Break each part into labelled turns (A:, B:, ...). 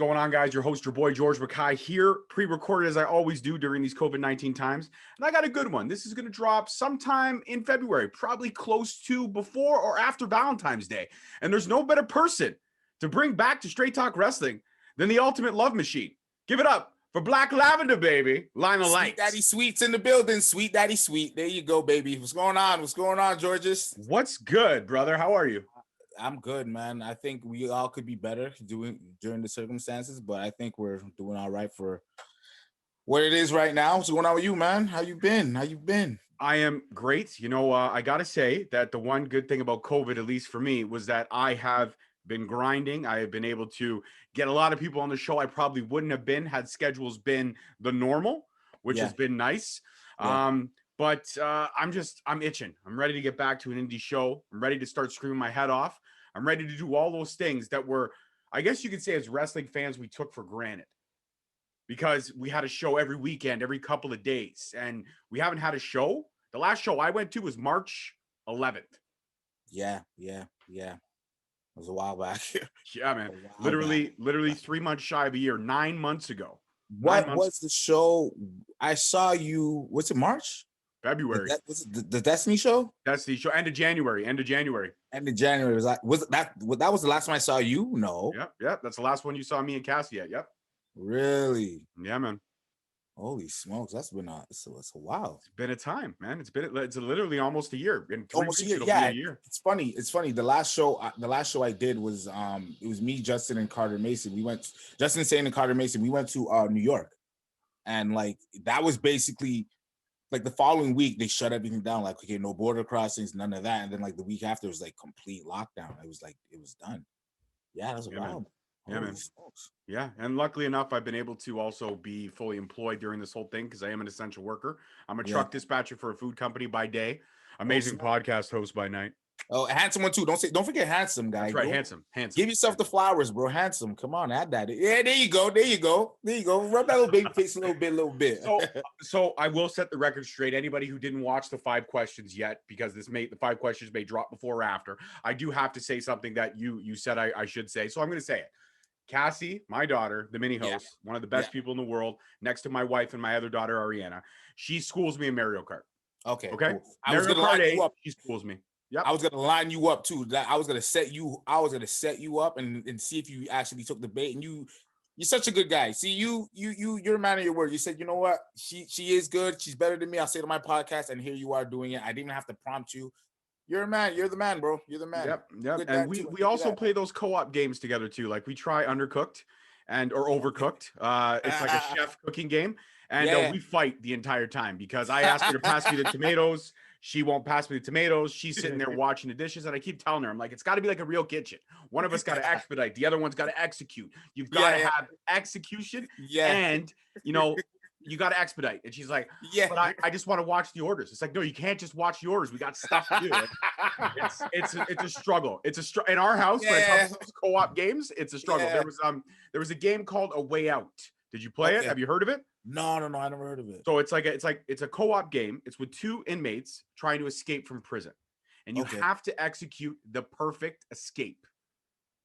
A: going on, guys? Your host, your boy, George Mackay here, pre-recorded as I always do during these COVID-19 times. And I got a good one. This is going to drop sometime in February, probably close to before or after Valentine's Day. And there's no better person to bring back to Straight Talk Wrestling than the ultimate love machine. Give it up for Black Lavender, baby. Lionel.
B: Sweet Daddy Sweet's in the building. Sweet Daddy Sweet. There you go, baby. What's going on? What's going on, Georges?
A: What's good, brother? How are you?
B: I'm good, man. I think we all could be better during the circumstances, but I think we're doing all right for what it is right now. What's going on with you, man? How you been?
A: I am great. I got to say that the one good thing about COVID, at least for me, was that I have been grinding. I have been able to get a lot of people on the show I probably wouldn't have been had schedules been the normal, which has been nice.
B: Yeah.
A: But I'm itching. I'm ready to get back to an indie show. I'm ready to start screaming my head off. I'm ready to do all those things that were, I guess you could say as wrestling fans, we took for granted because we had a show every weekend, every couple of days, and we haven't had a show. The last show I went to was March 11th.
B: Yeah. It was a while back.
A: Yeah, man. Literally 3 months shy of a year, 9 months ago.
B: What was the show? I saw you, what's it, March?
A: February.
B: Was it the Destiny show?
A: Destiny show. End of January.
B: End of January. Was that was the last time I saw you? No.
A: Yep. That's the last one you saw me and Cassie at. Yep.
B: Really?
A: Yeah, man.
B: Holy smokes, that's been it's a while.
A: It's been a time, man. It's literally almost a year.
B: Almost a year. Yeah. A year. It's funny. The last show I did was it was me, Justin, and Carter Mason. Justin Sane and Carter Mason. We went to New York, and like that was basically like the following week they shut everything down. Like, okay, no border crossings, none of that. And then like the week after it was like complete lockdown. It was done. Yeah, that was a while.
A: Yeah, man. Yeah, and luckily enough, I've been able to also be fully employed during this whole thing because I am an essential worker. I'm a truck dispatcher for a food company by day, amazing podcast host by night.
B: Oh, handsome one too. Don't forget handsome, guy.
A: That's right, handsome.
B: Give yourself the flowers, bro. Handsome. Come on, add that. Yeah, there you go. Rub that little baby face a little bit.
A: So I will set the record straight. Anybody who didn't watch the 5 questions yet, because the 5 questions may drop before or after, I do have to say something that you said I should say. So I'm going to say it. Cassie, my daughter, the mini host, one of the best people in the world, next to my wife and my other daughter, Ariana, she schools me in Mario Kart.
B: Okay.
A: Cool.
B: I was going to line you up.
A: She schools me. Yep.
B: I was going to line you up too. I was going to set you up and see if you actually took the bait. And you're such a good guy. See, you're a man of your word. You said, you know what? She is good. She's better than me. I'll say it on my podcast, and here you are doing it. I didn't even have to prompt you. You're a man. You're the man, bro. You're the man.
A: Yep. And we also play those co-op games together too. Like we try Undercooked or Overcooked. It's like a chef cooking game. And we fight the entire time because I ask her to pass me the tomatoes. She won't pass me the tomatoes. She's sitting there watching the dishes. And I keep telling her, I'm like, it's got to be like a real kitchen. One of us got to expedite. The other one's got to execute. You've got to have execution. And, you got to expedite. And she's like, but I just want to watch the orders. It's like, no, you can't just watch the orders. We got stuff to do. It's a struggle. In our house, when it comes to co-op games, it's a struggle. There was a game called A Way Out. Did you play it? Have you heard of it?
B: No, I never heard of it.
A: So it's a co-op game. It's with 2 inmates trying to escape from prison. And you have to execute the perfect escape.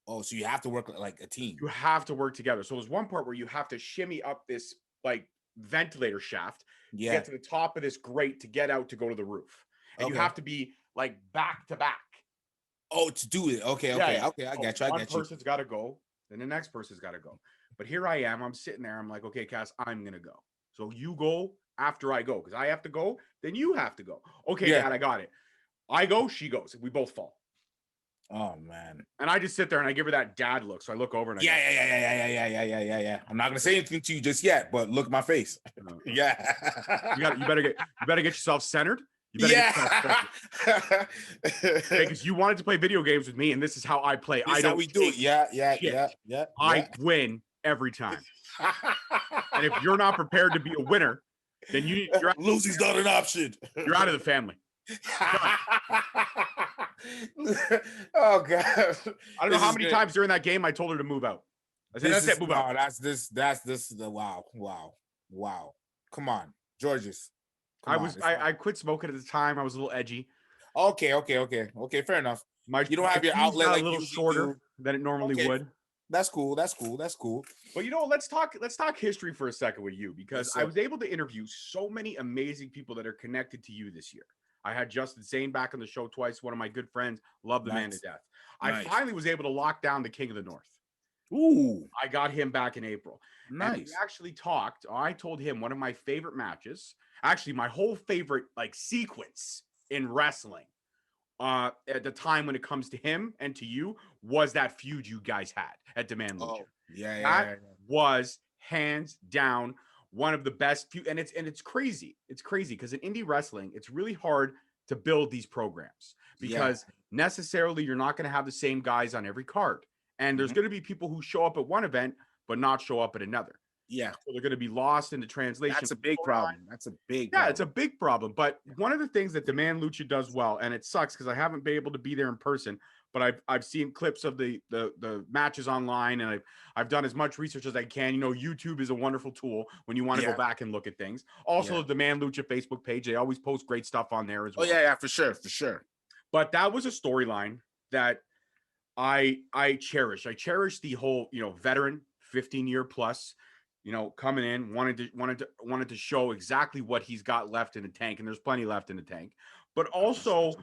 B: Oh, so you have to work like a team.
A: You have to work together. So there's one part where you have to shimmy up this like ventilator shaft to get to the top of this grate to get out to go to the roof. And you have to be like back to back.
B: Oh, to do it. Okay. I got you.
A: One person's got to go, then the next person's got to go. But here I am. I'm sitting there. I'm like, okay, Cass, I'm going to go. So you go after I go because I have to go. Then you have to go. Okay, Dad, I got it. I go, she goes. We both fall.
B: Oh, man.
A: And I just sit there and I give her that dad look. So I look over and I go,
B: yeah. I'm not going to say anything to you just yet, but look at my face. Yeah.
A: You better get yourself centered. You better because you wanted to play video games with me, and this is how I play.
B: This is how we do it. Yeah.
A: I win every time. And if you're not prepared to be a winner, then you're
B: losing's not an option.
A: You're out of the family.
B: Oh God!
A: I don't know how many times during that game I told her to move out. I said, "That's it, move out."
B: That's this. Wow. Come on, Georges.
A: I quit smoking at the time. I was a little edgy.
B: Okay. Fair enough. You don't have your outlet
A: like a little shorter than it normally would.
B: That's cool. That's cool. That's cool.
A: But you know, let's talk history for a second with you, because
B: Yes,
A: I was able to interview so many amazing people that are connected to you this year. I had Justin Zane back on the show twice, one of my good friends, love the man to death. I finally was able to lock down the King of the North.
B: Ooh.
A: I got him back in April.
B: Nice.
A: And we actually talked. I told him one of my favorite matches, actually my whole favorite like sequence in wrestling at the time when it comes to him and to you, was that feud you guys had at Demand Lucha. That was hands down one of the best feud, and it's crazy. It's crazy because in indie wrestling, it's really hard to build these programs because necessarily you're not going to have the same guys on every card. And there's going to be people who show up at one event but not show up at another.
B: Yeah.
A: So they're going to be lost in the translation.
B: That's a big problem. That's a big
A: problem. It's a big problem. But one of the things that Demand Lucha does well, and it sucks because I haven't been able to be there in person, but I've seen clips of the matches online, and I've done as much research as I can. You know, YouTube is a wonderful tool when you want to go back and look at things. Also, the Demand Lucha Facebook page, they always post great stuff on there as well.
B: Oh yeah, for sure.
A: But that was a storyline that I cherish. I cherish the whole, you know, veteran, 15-year plus, you know, coming in, wanted to show exactly what he's got left in the tank, and there's plenty left in the tank. But also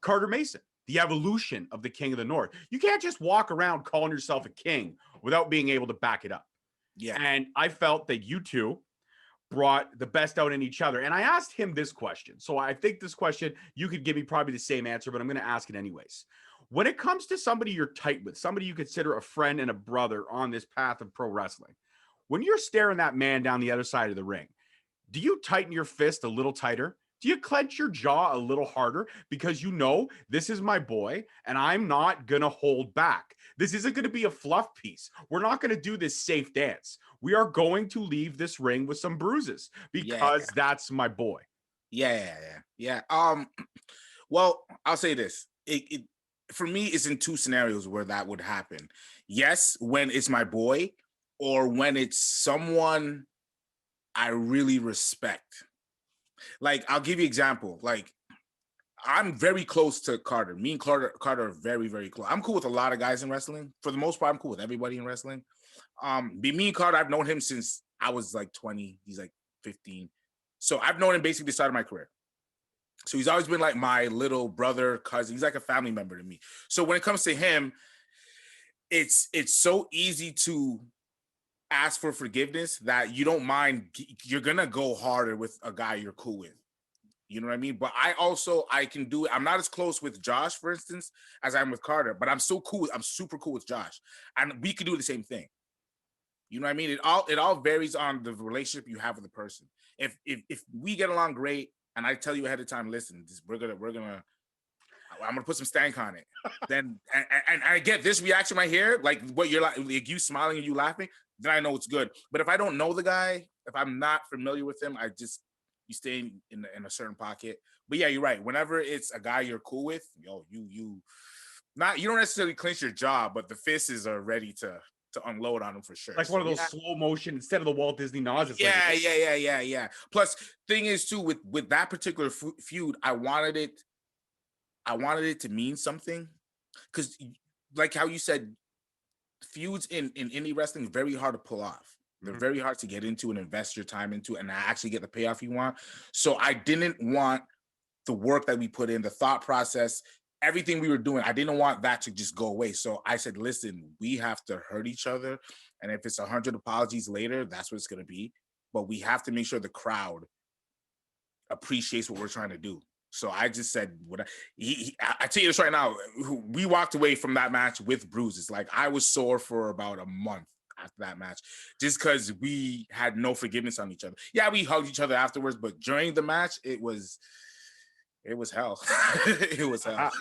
A: Carter Mason, the evolution of the King of the North. You can't just walk around calling yourself a king without being able to back it up.
B: Yeah.
A: And I felt that you two brought the best out in each other. And I asked him this question. So I think this question, you could give me probably the same answer, but I'm going to ask it anyways. When it comes to somebody you're tight with, somebody you consider a friend and a brother on this path of pro wrestling, when you're staring that man down the other side of the ring, do you tighten your fist a little tighter? Do you clench your jaw a little harder? Because you know, this is my boy and I'm not going to hold back. This isn't going to be a fluff piece. We're not going to do this safe dance. We are going to leave this ring with some bruises because that's my boy.
B: Yeah. Well, I'll say this. For me, it's in two scenarios where that would happen. Yes, when it's my boy, or when it's someone I really respect. Like, I'll give you an example. Like, I'm very close to Carter. Me and Carter are very, very close. I'm cool with a lot of guys in wrestling. For the most part, I'm cool with everybody in wrestling. Me and Carter, I've known him since I was like 20. He's like 15. So I've known him basically the start of my career. So he's always been like my little brother, cousin. He's like a family member to me. So when it comes to him, it's so easy to ask for forgiveness that you don't mind. You're gonna go harder with a guy you're cool with. You know what I mean? But I can do it. I'm not as close with Josh, for instance, as I'm with Carter, but I'm so cool. I'm super cool with Josh, and we could do the same thing. You know what I mean? It all varies on the relationship you have with the person. If we get along great, and I tell you ahead of time, listen, I'm gonna put some stank on it. Then and I get this reaction right here, like what you're like you smiling and you laughing, then I know it's good. But if I don't know the guy, if I'm not familiar with him, you stay in a certain pocket. But yeah, you're right. Whenever it's a guy you're cool with, you don't necessarily clench your jaw, but the fists are ready to unload on him for sure.
A: Like one of those slow motion instead of the Walt Disney nods.
B: Yeah. Plus, thing is too with that particular feud, I wanted it to mean something, because like how you said, feuds in indie wrestling is very hard to pull off. They're very hard to get into and invest your time into and actually get the payoff you want. So I didn't want the work that we put in, the thought process, everything we were doing, I didn't want that to just go away. So I said, listen, we have to hurt each other. And if it's 100 apologies later, that's what it's going to be. But we have to make sure the crowd appreciates what we're trying to do. So I just said, I tell you this right now, we walked away from that match with bruises. Like, I was sore for about a month after that match, just because we had no forgiveness on each other. Yeah, we hugged each other afterwards, but during the match, it was hell. It was hell.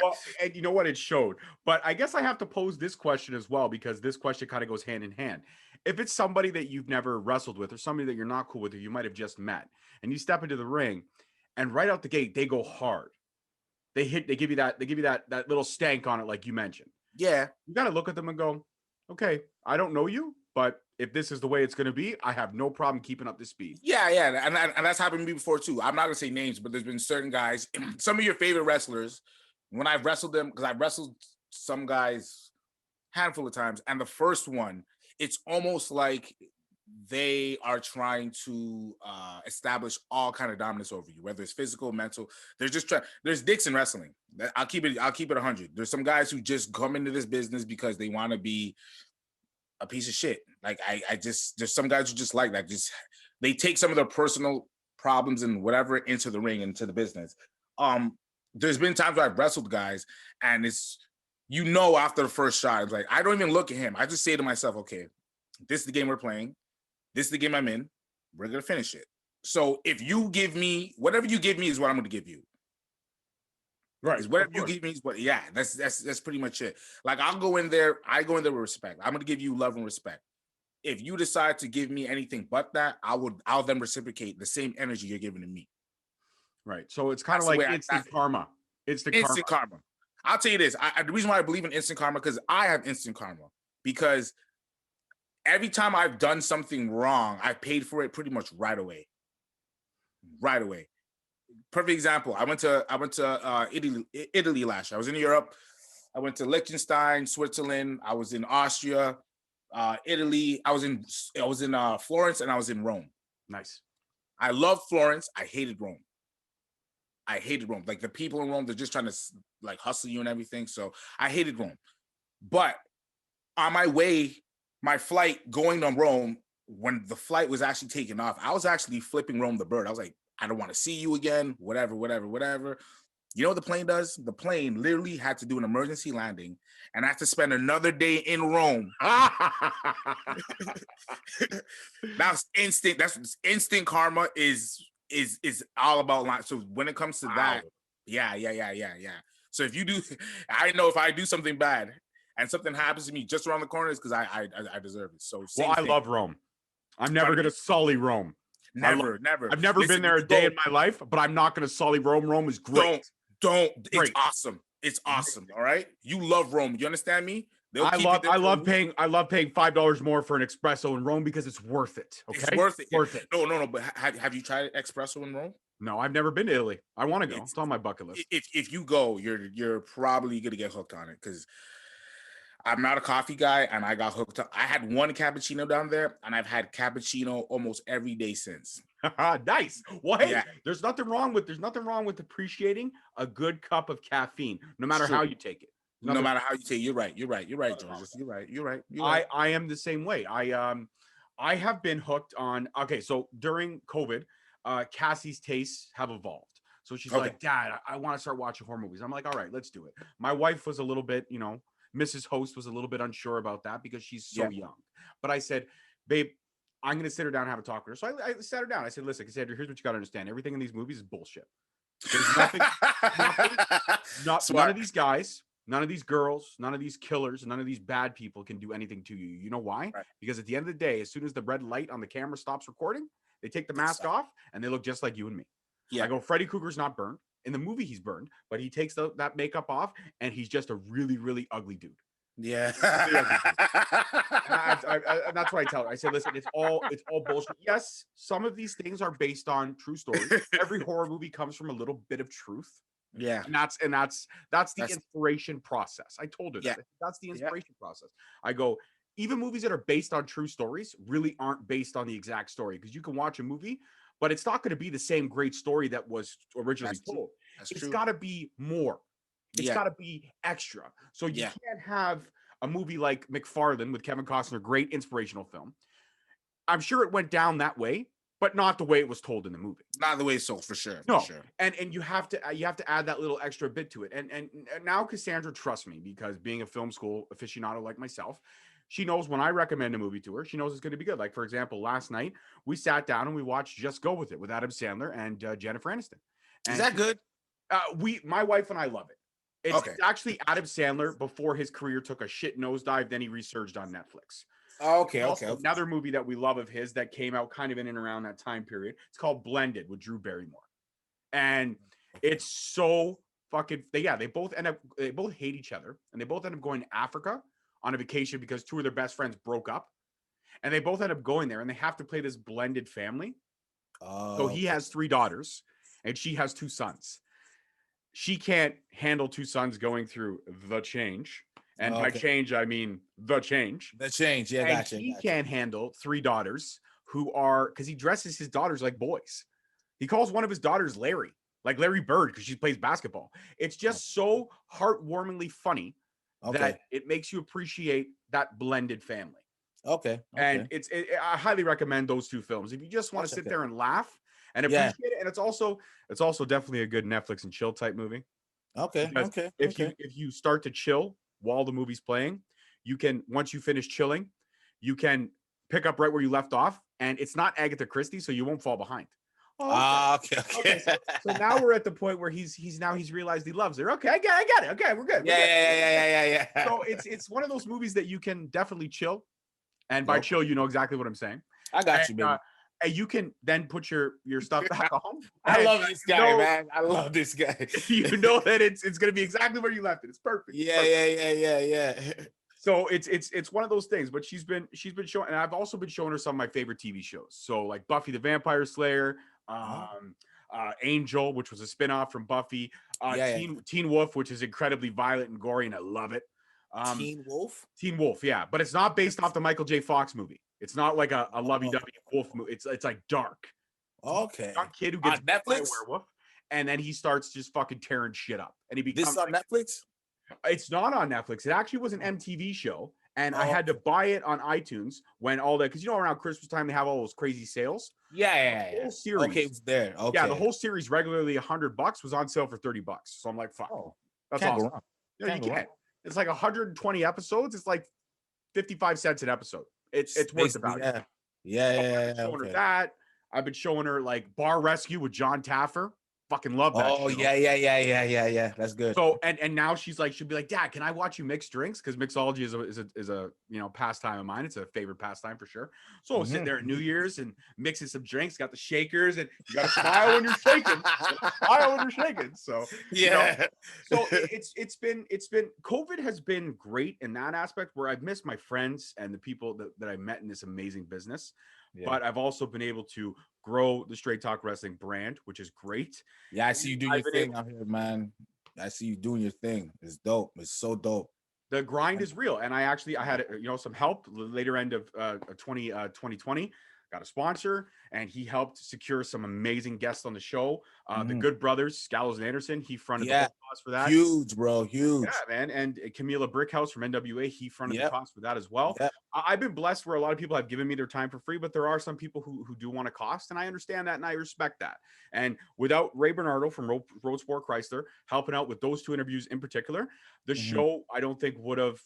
A: Well, and you know what? It showed. But I guess I have to pose this question as well, because this question kind of goes hand in hand. If it's somebody that you've never wrestled with, or somebody that you're not cool with, or you might have just met, and you step into the ring, and right out the gate, they go hard. They give you that little stank on it, like you mentioned.
B: Yeah.
A: You got to look at them and go, okay, I don't know you, but if this is the way it's going to be, I have no problem keeping up the speed.
B: Yeah. And that's happened to me before too. I'm not going to say names, but there's been certain guys, some of your favorite wrestlers, when I've wrestled them, because I've wrestled some guys handful of times. And the first one, it's almost like they are trying to establish all kind of dominance over you, whether it's physical, mental. They're just trying. There's dicks in wrestling. I'll keep it 100. There's some guys who just come into this business because they want to be a piece of shit. Like I just, there's some guys who just like that. Just they take some of their personal problems and whatever into the ring, into the business. There's been times where I've wrestled guys and it's, after the first shot, it's like, I don't even look at him. I just say to myself, okay, this is the game we're playing. This is the game I'm in. We're going to finish it. So if you give me, whatever you give me is what I'm going to give you. Right. Is whatever you give me is what, yeah, that's pretty much it. Like I go in there with respect. I'm going to give you love and respect. If you decide to give me anything but that, I'll then reciprocate the same energy you're giving to me.
A: Right. So it's kind of like instant karma.
B: Instant karma. I'll tell you this. The reason why I believe in instant karma, because I have instant karma. Because every time I've done something wrong, I paid for it pretty much right away. Right away. Perfect example. I went to Italy last year. I was in Europe. I went to Liechtenstein, Switzerland. I was in Austria, Italy. I was in Florence, and I was in Rome.
A: Nice.
B: I love Florence. I hated Rome. Like the people in Rome, they're just trying to like hustle you and everything. So I hated Rome. But on my way, my flight going to Rome, when the flight was actually taking off, I was actually flipping Rome the bird. I was like, I don't want to see you again, whatever. You know what the plane does? The plane literally had to do an emergency landing and I had to spend another day in Rome. That's instant. That's instant karma is all about line. So when it comes to that, yeah. So if you do, I know if I do something bad and something happens to me just around the corner, it's because I deserve it. So
A: I love Rome. I'm never gonna sully Rome.
B: Never.
A: I've never been there a day in my life, but I'm not gonna sully Rome. Rome is great.
B: Don't. It's awesome. It's awesome. All right. You love Rome. You understand me?
A: I love paying $5 more for an espresso in Rome because it's worth it. Okay,
B: it's worth it. No. But have you tried espresso in Rome?
A: No, I've never been to Italy. I want to go. It's on my bucket list.
B: If you go, you're probably gonna get hooked on it because I'm not a coffee guy, and I got hooked up. I had one cappuccino down there, and I've had cappuccino almost every day since.
A: Nice. Well, hey, there's nothing wrong with appreciating a good cup of caffeine, no matter how you take it.
B: No matter how you take it. You're right, George. You're right.
A: I am the same way. I have been hooked on. Okay, so during COVID, Cassie's tastes have evolved. So she's like, Dad, I want to start watching horror movies. I'm like, all right, let's do it. My wife was a little bit, Mrs. Host was a little bit unsure about that because she's so young. But I said, babe, I'm going to sit her down and have a talk with her. So I sat her down. I said, listen, Cassandra, here's what you got to understand. Everything in these movies is bullshit. There's nothing, none of these guys, none of these girls, none of these killers, none of these bad people can do anything to you. You know why? Right. Because at the end of the day, as soon as the red light on the camera stops recording, they take the mask off and they look just like you and me. Yeah. I go, Freddy Krueger's not burned. In the movie, he's burned, but he takes that makeup off, and he's just a really, really ugly dude.
B: Yeah,
A: and that's what I tell her. I said, listen, it's all bullshit. Yes, some of these things are based on true stories. Every horror movie comes from a little bit of truth.
B: Yeah,
A: and that's the inspiration process. I told her that. That's the inspiration process. I go, even movies that are based on true stories really aren't based on the exact story, because you can watch a movie, but it's not going to be the same great story that was originally told. It's got to be more. It's got to be extra. So you can't have a movie like McFarlane with Kevin Costner, great inspirational film. I'm sure it went down that way, but not the way it was told in the movie.
B: Not the way it's told, for sure.
A: No,
B: for sure.
A: And you have to add that little extra bit to it. And now Cassandra trusts me, because being a film school aficionado like myself, she knows when I recommend a movie to her, she knows it's going to be good. Like, for example, last night we sat down and we watched Just Go With It with Adam Sandler and Jennifer Aniston. And
B: is that good?
A: My wife and I love it. It's actually Adam Sandler before his career took a shit nosedive. Then he resurged on Netflix.
B: Okay.
A: Another movie that we love of his that came out kind of in and around that time period. It's called Blended with Drew Barrymore, and it's so fucking. They both hate each other, and they both end up going to Africa on a vacation because two of their best friends broke up, and they both end up going there, and they have to play this blended family. So he has 3 daughters, and she has 2 sons. She can't handle 2 sons going through the change, And by change, I mean the change.
B: The change, yeah,
A: and
B: gotcha.
A: He can't handle 3 daughters who are, because he dresses his daughters like boys. He calls one of his daughters Larry, like Larry Bird, because she plays basketball. It's just so heartwarmingly funny that it makes you appreciate that blended family.
B: Okay.
A: And I highly recommend those 2 films if you just want to sit there and laugh and appreciate it. And it's also definitely a good Netflix and chill type movie. If you start to chill while the movie's playing, you can, once you finish chilling, you can pick up right where you left off, and it's not Agatha Christie, so you won't fall behind.
B: Okay.
A: So now we're at the point where he's realized he loves her. Okay, I get it. Okay, we're good.
B: Yeah.
A: So it's one of those movies that you can definitely chill, and by chill, you know exactly what I'm saying.
B: I got you, baby.
A: And you can then put your stuff back on.
B: I love this guy, man. I love this guy.
A: You know that it's going to be exactly where you left it. It's perfect.
B: Yeah.
A: So it's one of those things. But she's been showing, and I've also been showing her some of my favorite TV shows. So like Buffy the Vampire Slayer, Angel, which was a spinoff from Buffy, Teen Wolf, which is incredibly violent and gory, and I love it.
B: Teen
A: Wolf, yeah, but it's not based off the Michael J. Fox movie. It's not like a lovey-dovey wolf movie. It's like dark.
B: Okay.
A: Young kid who gets bit by a werewolf, and then he starts just fucking tearing shit up. And he becomes.
B: This is on Netflix?
A: It's not on Netflix. It actually was an MTV show, and I had to buy it on iTunes when all that, because around Christmas time they have all those crazy sales.
B: Yeah.
A: The whole series,
B: okay, it was there. Okay.
A: Yeah, the whole series regularly $100 was on sale for $30. So I'm like, fuck. That's awesome. You can't. It's like 120 episodes. It's like 55 cents an episode. It's worth the value.
B: Yeah.
A: I've been showing her that. I've been showing her like Bar Rescue with John Taffer. Fucking love that.
B: Oh,
A: show.
B: Yeah. That's good.
A: So and now she'll be like, Dad, can I watch you mix drinks? Because mixology is a pastime of mine. It's a favorite pastime for sure. So we'll sit there at New Year's and mixing some drinks. Got the shakers, and you got to smile when you're shaking. So so it's been COVID has been great in that aspect, where I've missed my friends and the people that I met in this amazing business. Yeah. But I've also been able to grow the Straight Talk Wrestling brand, which is great.
B: Yeah, I see you doing your thing out here, man. I see you doing your thing. It's dope. It's so dope.
A: The grind is real. And I had some help later end of 2020. Got a sponsor, and he helped secure some amazing guests on the show. The Good Brothers, Scallows and Anderson, he fronted the whole cost for that.
B: Huge, bro, huge.
A: Yeah, man. And Camila Brickhouse from NWA, he fronted the cost for that as well. I've been blessed where a lot of people have given me their time for free, but there are some people who do want to cost, and I understand that, and I respect that. And without Ray Bernardo from Road Sport Chrysler helping out with those 2 interviews in particular, the show I don't think would have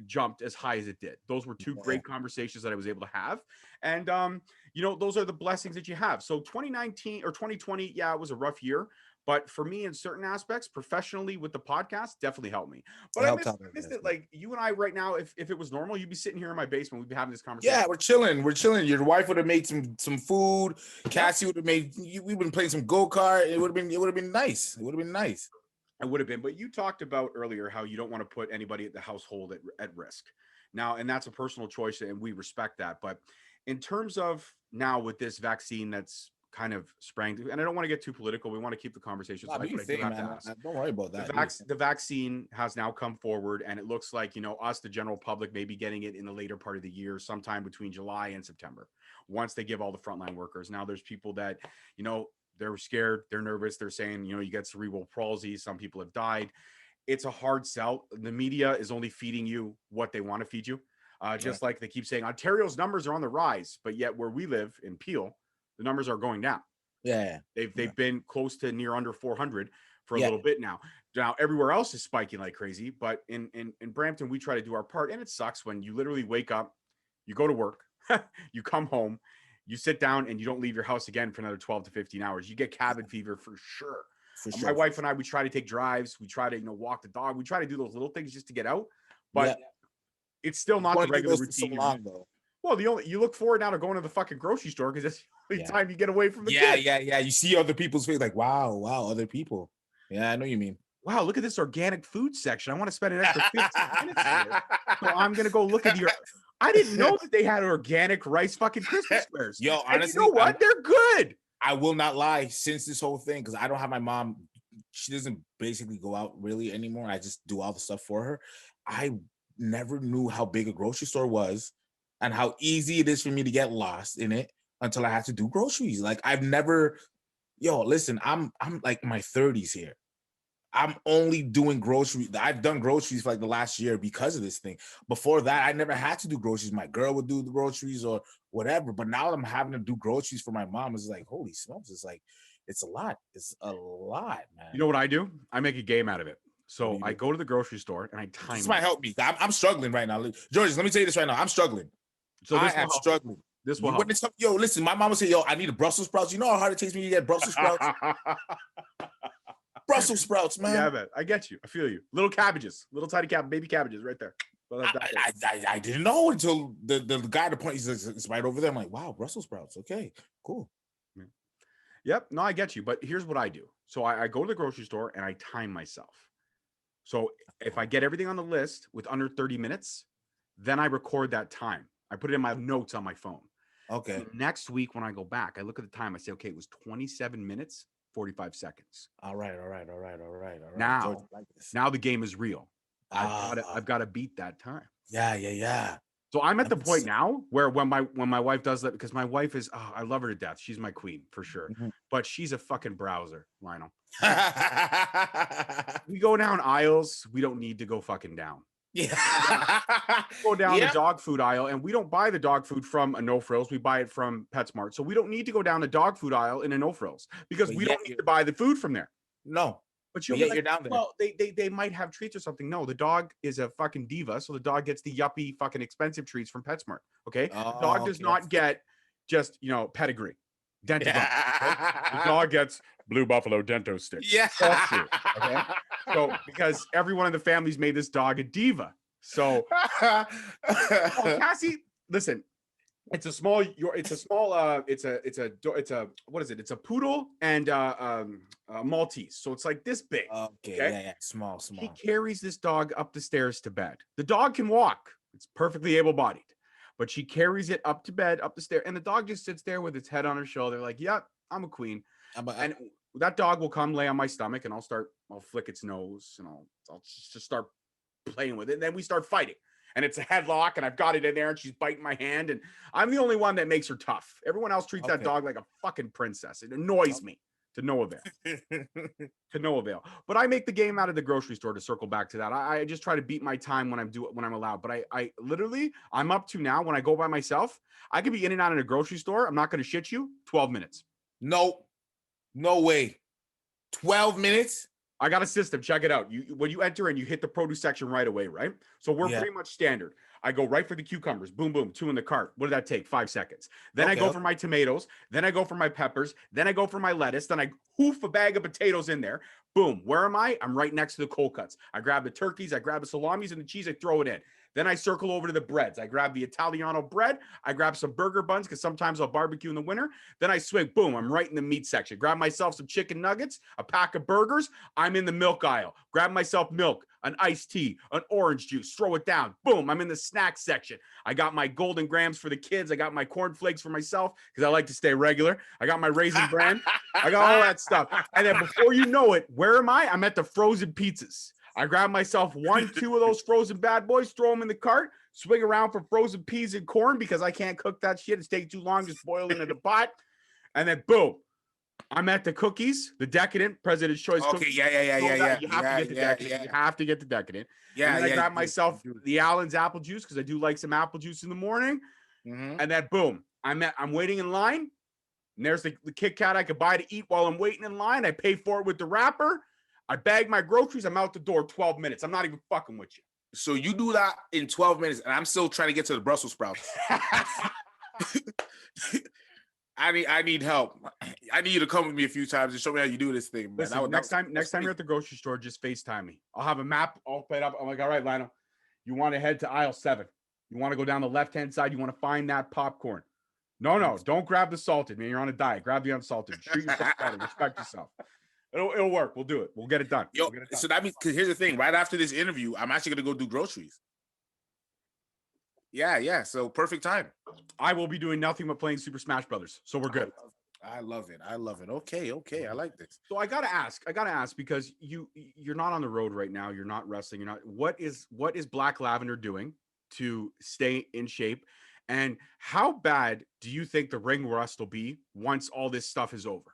A: jumped as high as it did. Those were 2 great conversations that I was able to have. And, those are the blessings that you have. So 2019 or 2020, it was a rough year. But for me, in certain aspects, professionally with the podcast, definitely helped me. But I missed it. Like you and I right now, if it was normal, you'd be sitting here in my basement. We'd be having this conversation.
B: Yeah, we're chilling. Your wife would have made some food. Cassie would have made. We've been playing some go-kart. It would have been nice. It would have been. But you talked about earlier how you don't want to put anybody at the household at risk.
A: Now, and that's a personal choice, and we respect that. But in terms of now with this vaccine that's kind of sprang, and I don't want to get too political. We want to keep the conversation.
B: Don't worry about that.
A: The vaccine has now come forward, and it looks like, us, the general public, may be getting it in the later part of the year, sometime between July and September, once they give all the frontline workers. Now, there's people that, they're scared, they're nervous. They're saying, you get cerebral palsy. Some people have died. It's a hard sell. The media is only feeding you what they want to feed you. Just like they keep saying, Ontario's numbers are on the rise, but yet where we live in Peel, the numbers are going down. They've been close to near under 400 for a little bit now. Now everywhere else is spiking like crazy, but in Brampton we try to do our part, and it sucks when you literally wake up, you go to work, you come home, you sit down, and you don't leave your house again for another 12 to 15 hours. You get cabin fever for sure. My wife and I, we try to take drives, we try to walk the dog, we try to do those little things just to get out, but it's still not the regular routine.
B: So long, though.
A: Well, you look forward now to going to the fucking grocery store because it's the only time you get away from the kids.
B: Yeah. You see other people's face, like, wow, other people. Yeah, I know what you mean.
A: Wow, look at this organic food section. I want to spend an extra 15 minutes here. So I'm gonna go look at I didn't know that they had organic rice fucking Christmas squares.
B: Yo, honestly,
A: you know what? They're good.
B: I will not lie. Since this whole thing, because I don't have my mom she doesn't basically go out really anymore. I just do all the stuff for her. I never knew how big a grocery store was and how easy it is for me to get lost in it until I had to do groceries. Like I've never, listen, I'm like my 30s here. I'm only doing groceries. I've done groceries for like the last year because of this thing. Before that, I never had to do groceries. My girl would do the groceries or whatever. But now I'm having to do groceries for my mom. It's like, holy smokes. It's like, it's a lot. It's a lot, man.
A: You know what I do? I make a game out of it. So I
B: do?
A: go to the grocery store and I time.
B: This might help me. I'm struggling right now. George, let me tell you this right now. I'm struggling.
A: So
B: I am struggling.
A: This will help.
B: Yo, listen, my mom would say, yo, I need a Brussels sprouts. You know how hard it takes me to get Brussels sprouts? Brussels sprouts, man.
A: Yeah, man. I get you. I feel you. Little cabbages, little tiny baby cabbages right there.
B: Well, I didn't know until the guy at the point, he says, it's right over there. I'm like, wow, Brussels sprouts. Okay, cool.
A: Yeah. Yep. No, I get you. But here's what I do. So I go to the grocery store and I time myself. So if I get everything on the list with under 30 minutes, then I record that time. I put it in my notes on my phone.
B: Okay.
A: So next week, when I go back, I look at the time. I say, okay, it was 27 minutes, 45 seconds.
B: All right.
A: Now the game is real. I've got to beat that time.
B: Yeah.
A: So I'm at the point now where when my wife does that, because my wife is, I love her to death. She's my queen for sure. Mm-hmm. But she's a fucking browser, Lionel. We go down aisles. We don't need to go fucking down.
B: Yeah.
A: Go down the dog food aisle, and we don't buy the dog food from a No Frills. We buy it from PetSmart. So we don't need to go down the dog food aisle in a No Frills because we don't need to buy the food from there.
B: No.
A: But you're down there. Well, they might have treats or something. No, the dog is a fucking diva, so the dog gets the yuppie fucking expensive treats from PetSmart. Okay, the dog does not get just pedigree, dental. Right? The dog gets Blue Buffalo Dento stick.
B: Yeah.
A: Okay. So because everyone in the family's made this dog a diva. So Cassie, listen. It's a small what is it? It's a poodle and Maltese. So it's like this big.
B: Okay. Yeah. Small.
A: He carries this dog up the stairs to bed. The dog can walk. It's perfectly able-bodied. But she carries it up to bed, up the stairs, and the dog just sits there with its head on her shoulder, like, yep, I'm a queen. And that dog will come lay on my stomach, and I'll flick its nose, and I'll just start playing with it. And then we start fighting. And it's a headlock, and I've got it in there, and she's biting my hand, and I'm the only one that makes her tough. Everyone else treats that dog like a fucking princess. It annoys me to no avail. But I make the game out of the grocery store, to circle back to that. I just try to beat my time when I'm allowed. But I literally, I'm up to now, when I go by myself, I could be in and out in a grocery store. I'm not going to shit you. 12 minutes.
B: No way. 12 minutes?
A: I got a system. Check it out. When you enter and you hit the produce section right away, right? So we're pretty much standard. I go right for the cucumbers. Boom, boom. 2 in the cart. What did that take? 5 seconds. Then I go for my tomatoes. Then I go for my peppers. Then I go for my lettuce. Then I hoof a bag of potatoes in there. Boom. Where am I? I'm right next to the cold cuts. I grab the turkeys. I grab the salamis and the cheese. I throw it in. Then I circle over to the breads. I grab the Italiano bread. I grab some burger buns because sometimes I'll barbecue in the winter. Then I swing. Boom. I'm right in the meat section. Grab myself some chicken nuggets, a pack of burgers. I'm in the milk aisle. Grab myself milk, an iced tea, an orange juice. Throw it down. Boom. I'm in the snack section. I got my golden grams for the kids. I got my cornflakes for myself because I like to stay regular. I got my Raisin Bran. I got all that stuff. And then before you know it, where am I? I'm at the frozen pizzas. I grab myself 1, 2 of those frozen bad boys, throw them in the cart, swing around for frozen peas and corn because I can't cook that shit. It's taking too long, just boil it in the pot. And then boom, I'm at the cookies, the decadent President's Choice cookies.
B: Yeah.
A: You have to get the decadent. You have to get the decadent.
B: Yeah.
A: And then I grab myself the Allen's apple juice because I do like some apple juice in the morning. Mm-hmm. And then boom, I'm waiting in line. And there's the Kit Kat I could buy to eat while I'm waiting in line. I pay for it with the wrapper. I bag my groceries. I'm out the door 12 minutes. I'm not even fucking with you.
B: So you do that in 12 minutes, and I'm still trying to get to the Brussels sprouts. I need help. I need you to come with me a few times and show me how you do this thing.
A: Listen, next time you're at the grocery store, just FaceTime me. I'll have a map all played up. I'm like, all right, Lionel, you want to head to aisle 7. You want to go down the left-hand side. You want to find that popcorn. No, don't grab the salted, man. You're on a diet. Grab the unsalted. Treat yourself better. Respect yourself. It'll work. We'll do it. We'll get it done.
B: So that means, because here's the thing. Right after this interview, I'm actually going to go do groceries. Yeah. So perfect time.
A: I will be doing nothing but playing Super Smash Brothers. So we're good.
B: I love it. I love it. Okay. I like this.
A: So I gotta ask because you're not on the road right now. You're not wrestling. You're not. What is Black Lavender doing to stay in shape? And how bad do you think the ring rust will be once all this stuff is over?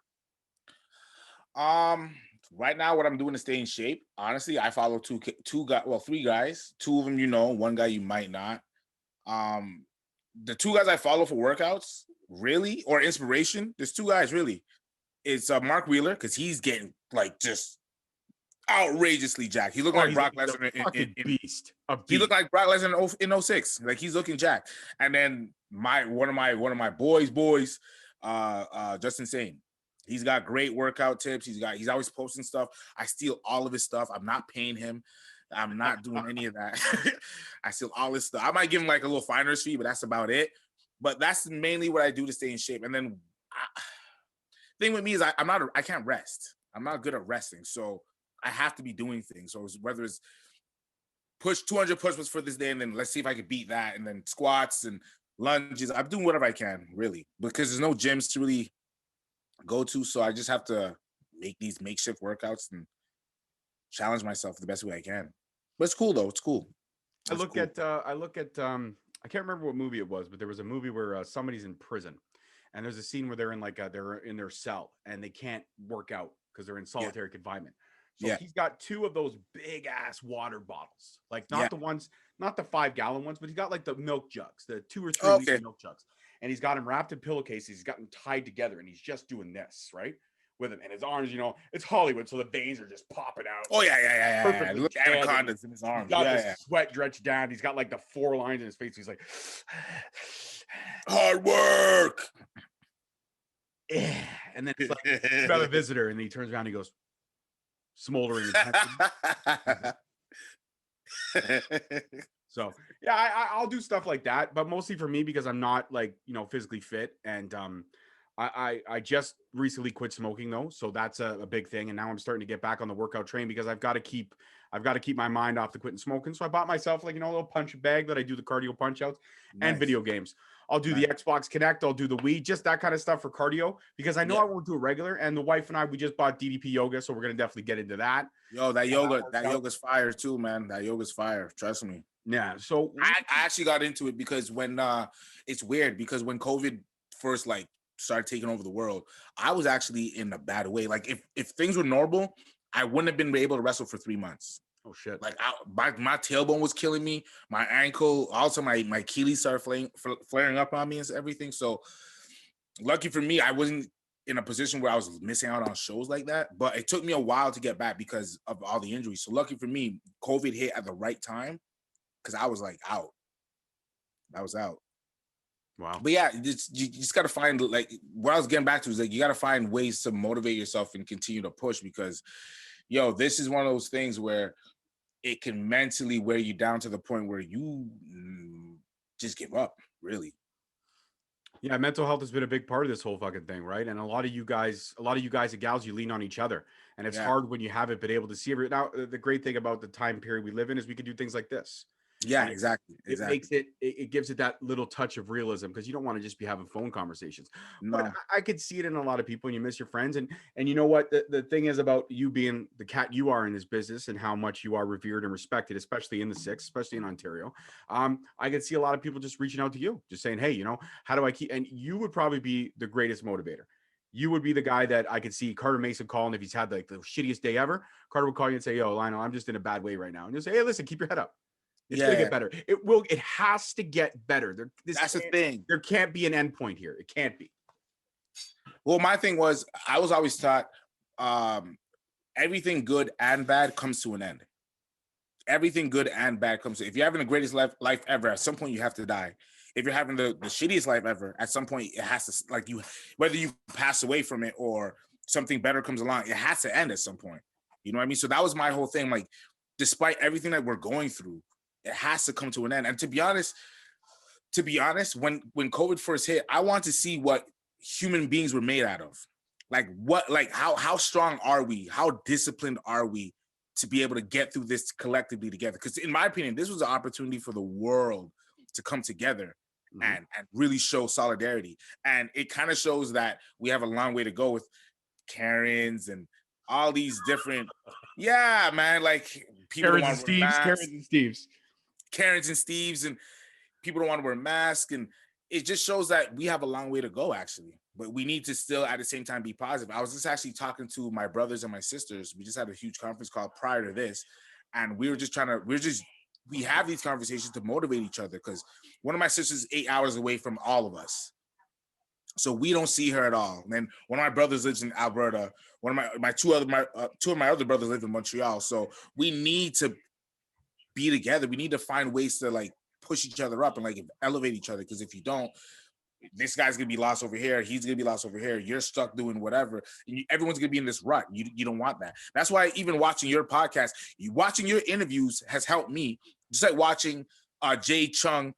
B: Right now, what I'm doing to stay in shape. Honestly, I follow two guys. Well, three guys. Two of them, one guy you might not. Um, the two guys I follow for workouts, really, or inspiration. There's two guys really. It's Mark Wheeler because he's getting like just outrageously jacked. He looked like Brock Lesnar
A: beast.
B: He looked like Brock Lesnar in 06. Like he's looking jacked. And then one of my boys, Justin Sane. He's got great workout tips. He's always posting stuff. I steal all of his stuff. I'm not paying him. I'm not doing any of that. I steal all his stuff. I might give him like a little finder's fee, but that's about it. But that's mainly what I do to stay in shape. And then thing with me is I can't rest. I'm not good at resting. So I have to be doing things. So whether it's push 200 push-ups for this day, and then let's see if I can beat that, and then squats and lunges. I'm doing whatever I can, really, because there's no gyms to really go to. So I just have to make these makeshift workouts and challenge myself the best way I can. But it's cool though. It's cool.
A: I look at I can't remember what movie it was, but there was a movie where somebody's in prison, and there's a scene where they're in their cell and they can't work out because they're in solitary confinement. So he's got two of those big ass water bottles, like not the ones, not the 5-gallon ones, but he's got like the milk jugs, the 2 or 3 liter milk jugs, and he's got them wrapped in pillowcases. He's got them tied together, and he's just doing this right with him, and his arms, it's Hollywood, so the veins are just popping out.
B: Oh yeah. Perfectly. Look, anacondas in his arms.
A: He's got the sweat drenched down. He's got like the 4 lines in his face. He's like,
B: hard work.
A: And then it's like, you have a visitor, and he turns around and he goes, smoldering. So I'll do stuff like that, but mostly for me because I'm not like physically fit, and I just recently quit smoking though, so that's a big thing, and now I'm starting to get back on the workout train because I've got to keep my mind off the quitting smoking. So I bought myself like a little punch bag that I do the cardio punch outs and video games. I'll do the Xbox Connect, I'll do the Wii, just that kind of stuff for cardio because I know I won't do it regular. And the wife and I, we just bought DDP yoga, so we're gonna definitely get into that.
B: Yo, that yoga's fire too, man. That yoga's fire. Trust me.
A: Yeah. So
B: I actually got into it because when it's weird because when COVID first started taking over the world, I was actually in a bad way. Like if things were normal, I wouldn't have been able to wrestle for 3 months.
A: Oh shit!
B: Like my tailbone was killing me, my ankle, also my Achilles started flaring up on me and everything. So lucky for me, I wasn't in a position where I was missing out on shows like that. But it took me a while to get back because of all the injuries. So lucky for me, COVID hit at the right time because I was like out. I was out.
A: Wow.
B: But yeah, you just got to find, like, what I was getting back to is like, you got to find ways to motivate yourself and continue to push because, this is one of those things where it can mentally wear you down to the point where you just give up, really.
A: Yeah, mental health has been a big part of this whole fucking thing, right? And a lot of you guys and gals, you lean on each other, and it's hard when you haven't been able to see it. Now, the great thing about the time period we live in is we can do things like this.
B: Yeah, exactly.
A: It makes it gives it that little touch of realism because you don't want to just be having phone conversations. No. But I could see it in a lot of people, and you miss your friends. And you know what? The thing is about you being the cat you are in this business and how much you are revered and respected, especially in the six, especially in Ontario. I could see a lot of people just reaching out to you, just saying, hey, how do I keep? And you would probably be the greatest motivator. You would be the guy that I could see Carter Mason calling if he's had like the shittiest day ever. Carter would call you and say, yo, Lionel, I'm just in a bad way right now. And you'll say, hey, listen, keep your head up. It's gonna get better. It will. It has to get better.
B: That's the thing.
A: There can't be an end point here. It can't be.
B: Well, my thing was, I was always taught, everything good and bad comes to an end. Everything good and bad comes to. If you're having the greatest life ever, at some point you have to die. If you're having the shittiest life ever, at some point it has to, like, whether you pass away from it or something better comes along, it has to end at some point. You know what I mean? So that was my whole thing. Like, despite everything that we're going through, it has to come to an end. And to be honest, when COVID first hit, I want to see what human beings were made out of. How strong are we? How disciplined are we to be able to get through this collectively together? Because in my opinion, this was an opportunity for the world to come together and really show solidarity. And it kind of shows that we have a long way to go with Karens and all these different, man, like people don't want to wear masks. Karens and Steves, and people don't want to wear masks, and it just shows that we have a long way to go, actually. But we need to still, at the same time, be positive. I was just actually talking to my brothers and my sisters. We just had a huge conference call prior to this, and we have these conversations to motivate each other, because one of my sisters is 8 hours away from all of us. So we don't see her at all. And then one of my brothers lives in Alberta. One of two of my other brothers live in Montreal. So we need to be together. We need to find ways to like push each other up and like elevate each other. Because if you don't, this guy's gonna be lost over here. He's gonna be lost over here. You're stuck doing whatever. And everyone's gonna be in this rut. You don't want that. That's why even watching your podcast, watching your interviews has helped me. Just like watching Jay Chung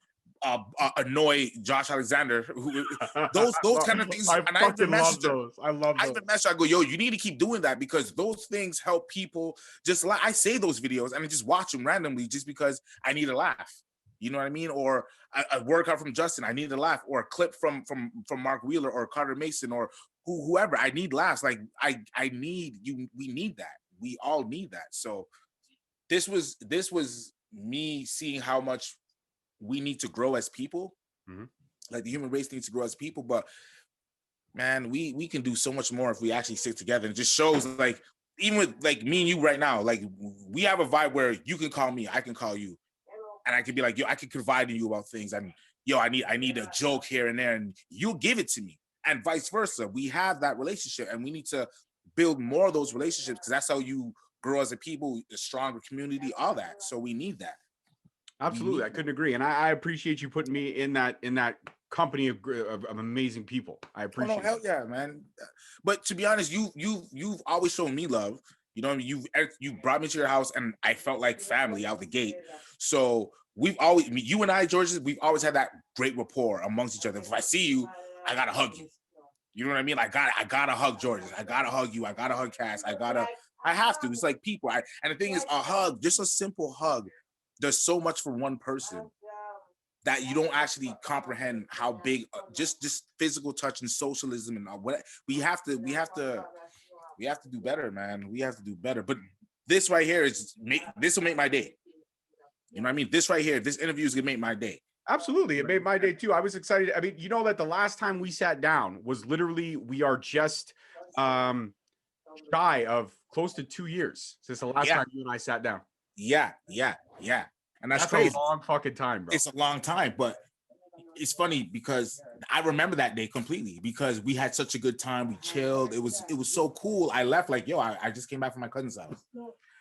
B: annoy Josh Alexander, those kind of things.
A: I fucking love those. I love those.
B: I even messaged. I go, yo, you need to keep doing that, because those things help people. Just like I say those videos and I just watch them randomly just because I need a laugh. You know what I mean? Or a workout from Justin, I need a laugh. Or a clip from Mark Wheeler or Carter Mason or whoever. I need laughs. Like I need you. We need that. We all need that. So this was me seeing how much we need to grow as people. Like the human race needs to grow as people. But man, we can do so much more if we actually stick together. And it just shows, like, even with like me and you right now, like we have a vibe where you can call me, I can call you, and I can be like, yo, I can confide in you about things, and yo, I need a joke here and there, and you'll give it to me, and vice versa. We have that relationship, and we need to build more of those relationships, because that's how you grow as a people, a stronger community, all that. So we need that.
A: Absolutely, I couldn't agree, and I appreciate you putting me in that company of amazing people. I appreciate.
B: Oh, hell yeah, man! But to be honest, you've always shown me love. You know, you brought me to your house, and I felt like family out the gate. So we've always, you and I, George, we've always had that great rapport amongst each other. If I see you, I gotta hug you. You know what I mean? I gotta hug George. I gotta hug you. I gotta hug Cass. I have to. It's like people. And the thing is, a hug, just a simple hug, does so much for one person that you don't actually comprehend how big just physical touch and socialism and what we have to do better, man. We have to do better. But this right here this will make my day. You know what I mean? This right here, this interview is gonna make my day.
A: Absolutely, it made my day too. I was excited. I mean, you know that the last time we sat down was literally, we are just shy of close to 2 years since the last time you and I sat down.
B: Yeah. And that's crazy.
A: A long fucking time, bro.
B: It's a long time, but it's funny because I remember that day completely, because we had such a good time. We chilled. It was so cool. I left like, yo, I just came back from my cousin's house.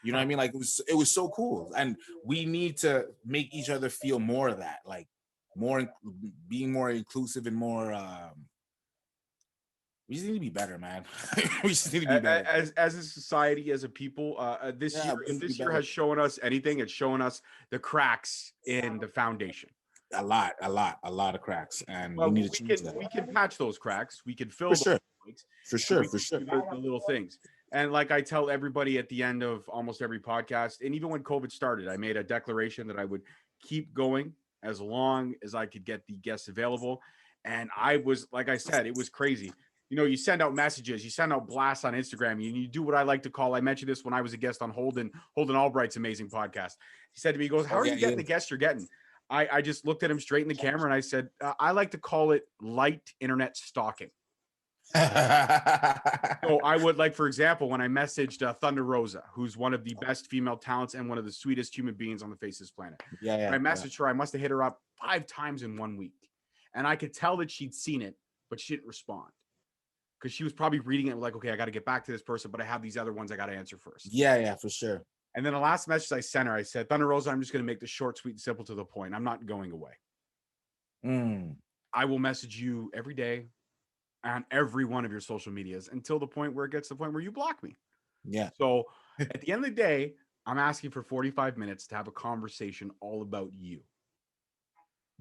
B: You know what I mean? Like it was so cool. And we need to make each other feel more of that, like being more inclusive and more we just need to be better, man. We just need to be better.
A: As a society, as a people, this year has shown us anything. It's showing us the cracks in the foundation.
B: A lot of cracks, and
A: well,
B: we need to change that.
A: We can patch those cracks. We can fill those cracks.
B: For sure.
A: The little things. And like I tell everybody at the end of almost every podcast, and even when COVID started, I made a declaration that I would keep going as long as I could get the guests available. And I was, like I said, it was crazy. You know, you send out messages, you send out blasts on Instagram, and you do what I like to call, I mentioned this when I was a guest on Holden Albright's amazing podcast. He said to me, he goes, how are you getting the guests you're getting? I just looked at him straight in the camera and I said, I like to call it light internet stalking. So I would, like, for example, when I messaged Thunder Rosa, who's one of the best female talents and one of the sweetest human beings on the face of this planet. I messaged her. I must have hit her up 5 times in 1 week. And I could tell that she'd seen it, but she didn't respond. Because she was probably reading it like, okay, I got to get back to this person, but I have these other ones I got to answer first.
B: Yeah, for sure.
A: And then the last message I sent her, I said, Thunder Rosa, I'm just going to make this short, sweet, and simple to the point. I'm not going away. I will message you every day on every one of your social medias until the point where it gets to the point where you block me.
B: Yeah.
A: So at the end of the day, I'm asking for 45 minutes to have a conversation all about you.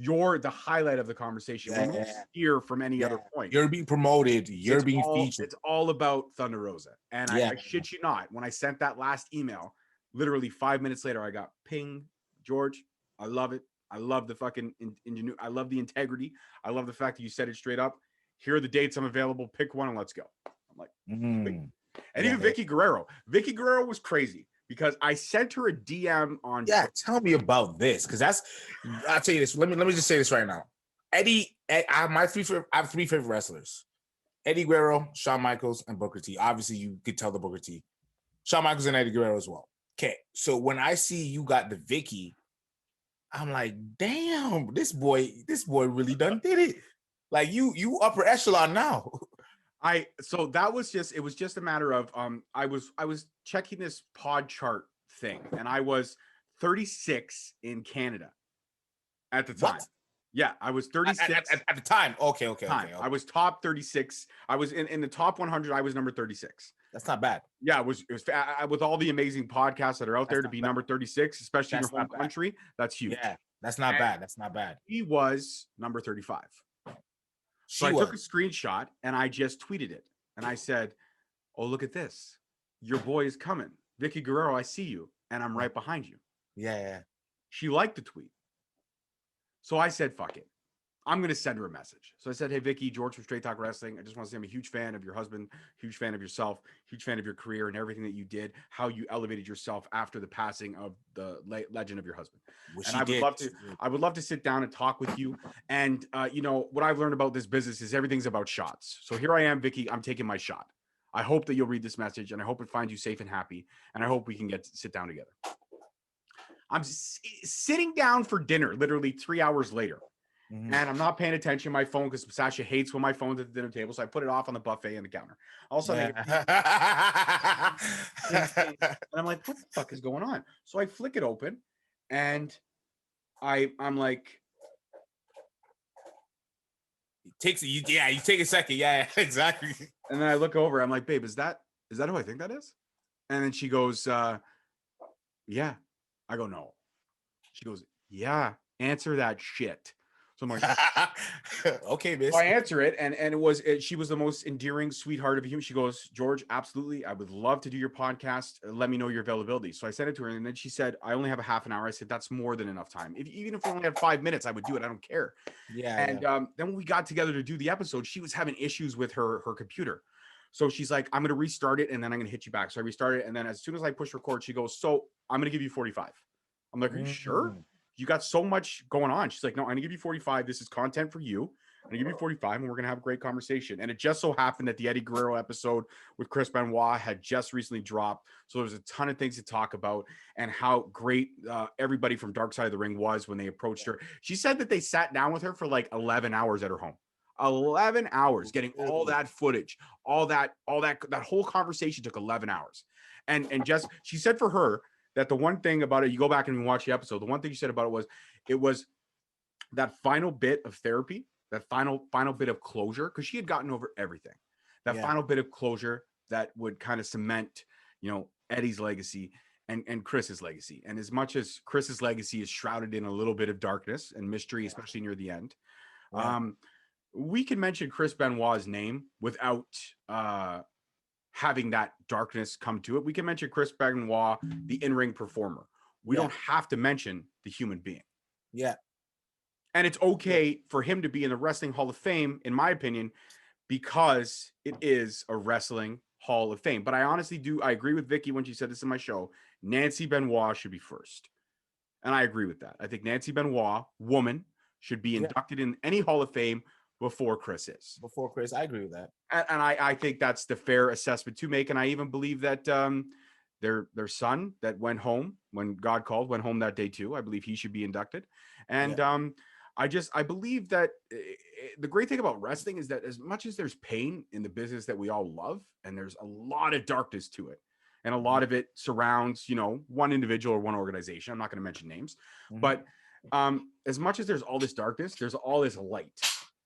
A: You're the highlight of the conversation. We don't hear from any other point.
B: You're being promoted. You're being featured.
A: It's all about Thunder Rosa. And I shit you not, when I sent that last email, literally 5 minutes later, I got ping, George, I love it. I love the fucking I love the integrity. I love the fact that you said it straight up. Here are the dates I'm available. Pick one and let's go. I'm like, and even Vicky Guerrero. Vicky Guerrero was crazy because I sent her a DM on.
B: Yeah, tell me about this because I'll tell you this. Let me just say this right now. I have three favorite wrestlers: Eddie Guerrero, Shawn Michaels, and Booker T. Obviously, you could tell the Booker T. Shawn Michaels and Eddie Guerrero as well. Okay, so when I see you got the Vicky, I'm like, damn, this boy really done did it. Like you upper echelon now.
A: So that was just, it was just a matter of I was checking this pod chart thing, and I was 36 in Canada at the time. What? Yeah, I was 36
B: at the time. Okay.
A: I was top 36. I was in the top 100. I was number 36.
B: That's not bad.
A: Yeah, it was with all the amazing podcasts that are out there to be number 36, especially in your home country. That's huge.
B: Yeah, that's not bad. That's not bad.
A: He was number 35. So I took a screenshot and I just tweeted it. And I said, oh, look at this. Your boy is coming. Vicky Guerrero, I see you. And I'm right behind you.
B: Yeah.
A: She liked the tweet. So I said, fuck it. I'm going to send her a message. So I said, hey, Vicky, George from Straight Talk Wrestling. I just want to say I'm a huge fan of your husband, huge fan of yourself, huge fan of your career and everything that you did, how you elevated yourself after the passing of the legend of your husband. And I would love to sit down and talk with you. And, what I've learned about this business is everything's about shots. So here I am, Vicky, I'm taking my shot. I hope that you'll read this message and I hope it finds you safe and happy. And I hope we can sit down together. I'm sitting down for dinner, literally 3 hours later. Mm-hmm. And I'm not paying attention to my phone because Sasha hates when my phone's at the dinner table. So I put it off on the buffet and the counter. All of a sudden, and I'm like, what the fuck is going on? So I flick it open and I'm like,
B: you take a second. Yeah, exactly.
A: And then I look over, I'm like, babe, is that who I think that is? And then she goes, yeah. I go, no. She goes, yeah, answer that shit. So I'm like,
B: okay, miss.
A: So I answer it, and she was the most endearing sweetheart of a human. She goes, George, absolutely, I would love to do your podcast. Let me know your availability. So I sent it to her, and then she said, I only have a half an hour. I said, that's more than enough time. Even if we only had 5 minutes, I would do it. I don't care.
B: Yeah.
A: And then when we got together to do the episode, she was having issues with her computer. So she's like, I'm going to restart it, and then I'm going to hit you back. So I restarted it, and then as soon as I push record, she goes, so I'm going to give you 45. I'm like, are you sure? You got so much going on. She's like, no, I'm gonna give you 45. This is content for you. I'm gonna give you 45 and we're gonna have a great conversation. And it just so happened that the Eddie Guerrero episode with Chris Benoit had just recently dropped. So there was a ton of things to talk about and how great everybody from Dark Side of the Ring was when they approached her. She said that they sat down with her for like 11 hours at her home. 11 hours getting all that footage, all that whole conversation took 11 hours. And just, she said for her, that the one thing about it, you go back and you watch the episode, the one thing you said about it was that final bit of therapy, that final bit of closure, because she had gotten over everything. That final bit of closure that would kind of cement, Eddie's legacy and Chris's legacy. And as much as Chris's legacy is shrouded in a little bit of darkness and mystery, especially near the end, we can mention Chris Benoit's name without having that darkness come to it. We can mention Chris Benoit, the in-ring performer. We don't have to mention the human being.
B: Yeah.
A: And it's okay for him to be in the Wrestling Hall of Fame, in my opinion, because it is a Wrestling Hall of Fame. But I honestly I agree with Vicky when she said this in my show, Nancy Benoit should be first. And I agree with that. I think Nancy Benoit, woman, should be inducted in any Hall of Fame before Chris is.
B: Before Chris, I agree with that.
A: And I think that's the fair assessment to make. And I even believe that their son that went home when God called, went home that day too. I believe he should be inducted. And I believe that the great thing about wrestling is that as much as there's pain in the business that we all love, and there's a lot of darkness to it, and a lot of it surrounds, one individual or one organization. I'm not going to mention names, but as much as there's all this darkness, there's all this light.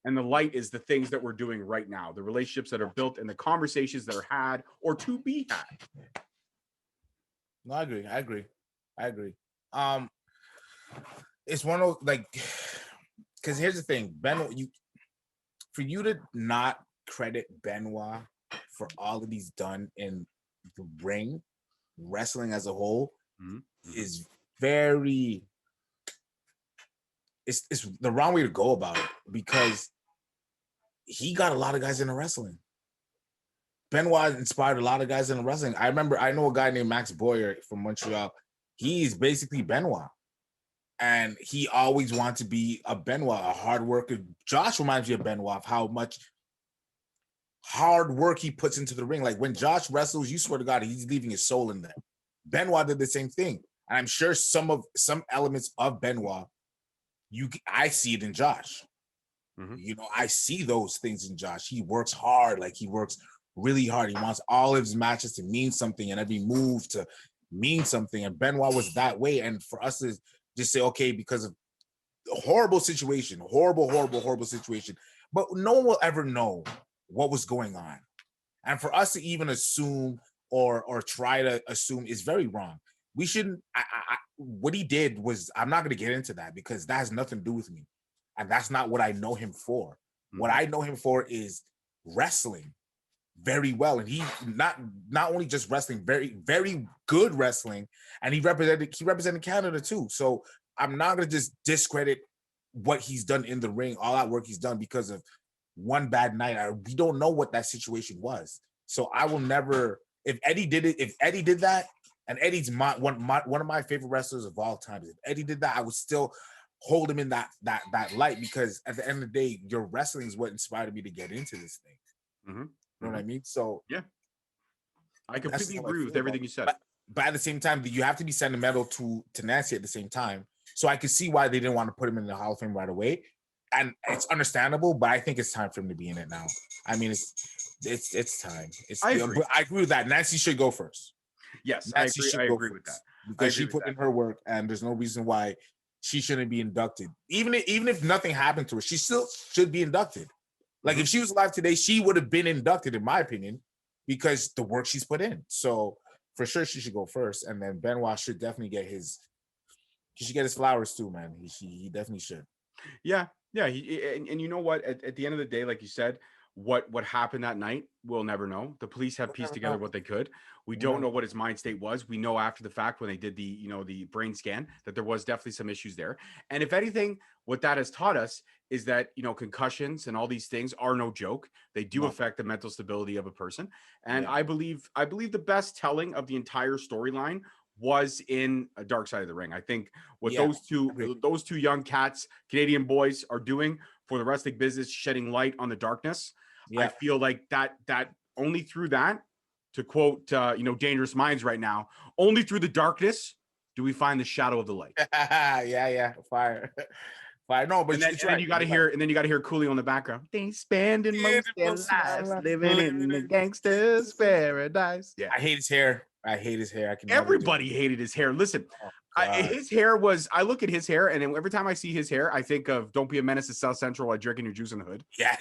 A: And the light is the things that we're doing right now, the relationships that are built and the conversations that are had or to be had.
B: No, I agree. It's one of those, because here's the thing, for you to not credit Benoit for all that he's done in the ring, wrestling as a whole, is very, it's the wrong way to go about it because he got a lot of guys into wrestling. Benoit inspired a lot of guys into wrestling. I know a guy named Max Boyer from Montreal. He's basically Benoit. And he always wanted to be a Benoit, a hard worker. Josh reminds me of Benoit, of how much hard work he puts into the ring. Like when Josh wrestles, you swear to God, he's leaving his soul in there. Benoit did the same thing. And I'm sure some elements of Benoit, I see it in Josh. Mm-hmm. You know, I see those things in Josh. He works hard, like he works really hard. He wants all of his matches to mean something and every move to mean something. And Benoit was that way. And for us to just say, okay, because of a horrible situation, horrible situation, but no one will ever know what was going on. And for us to even assume or try to assume is very wrong. We shouldn't. What he did was, I'm not going to get into that because that has nothing to do with me. And that's not what I know him for. Mm-hmm. What I know him for is wrestling very well. And he not only just wrestling, very, very good wrestling. And he represented Canada too. So I'm not going to just discredit what he's done in the ring, all that work he's done because of one bad night. We don't know what that situation was. So I will never, if Eddie did that, and Eddie's one of my favorite wrestlers of all time. If Eddie did that, I would still hold him in that light because at the end of the day, your wrestling is what inspired me to get into this thing. Mm-hmm. You know what I mean? So
A: yeah, I completely agree with everything you said.
B: But at the same time, you have to be sentimental to Nancy at the same time. So I could see why they didn't want to put him in the Hall of Fame right away, and it's understandable. But I think it's time for him to be in it now. I mean, it's time. I agree with that. Nancy should go first.
A: Yes, I agree with that
B: because she put in her work, and there's no reason why she shouldn't be inducted. Even if nothing happened to her, she still should be inducted. Like if she was alive today, she would have been inducted, in my opinion, because the work she's put in. So for sure, she should go first, and then Benoit should definitely get his. He should get his flowers too, man. He definitely should.
A: Yeah. And you know what? At the end of the day, like you said, what happened that night, we'll never know. The police have pieced together what they could. We don't know what his mind state was. We know after the fact when they did the brain scan that there was definitely some issues there. And if anything, what that has taught us is that, concussions and all these things are no joke. They do affect the mental stability of a person. And I believe the best telling of the entire storyline was in a Dark Side of the Ring. I think what those two young cats, Canadian boys, are doing for the wrestling business, shedding light on the darkness. I feel like that only through that, to quote Dangerous Minds right now, only through the darkness do we find the shadow of the light.
B: Fire. No, but
A: then you got to hear Coolio in the background. They spending most of their lives living in the gangster's paradise.
B: Yeah, I hate his hair.
A: Everybody hated his hair. Listen, his hair was. I look at his hair, and every time I see his hair, I think of "Don't be a menace to South Central while drinking your juice in the hood."
B: Yeah.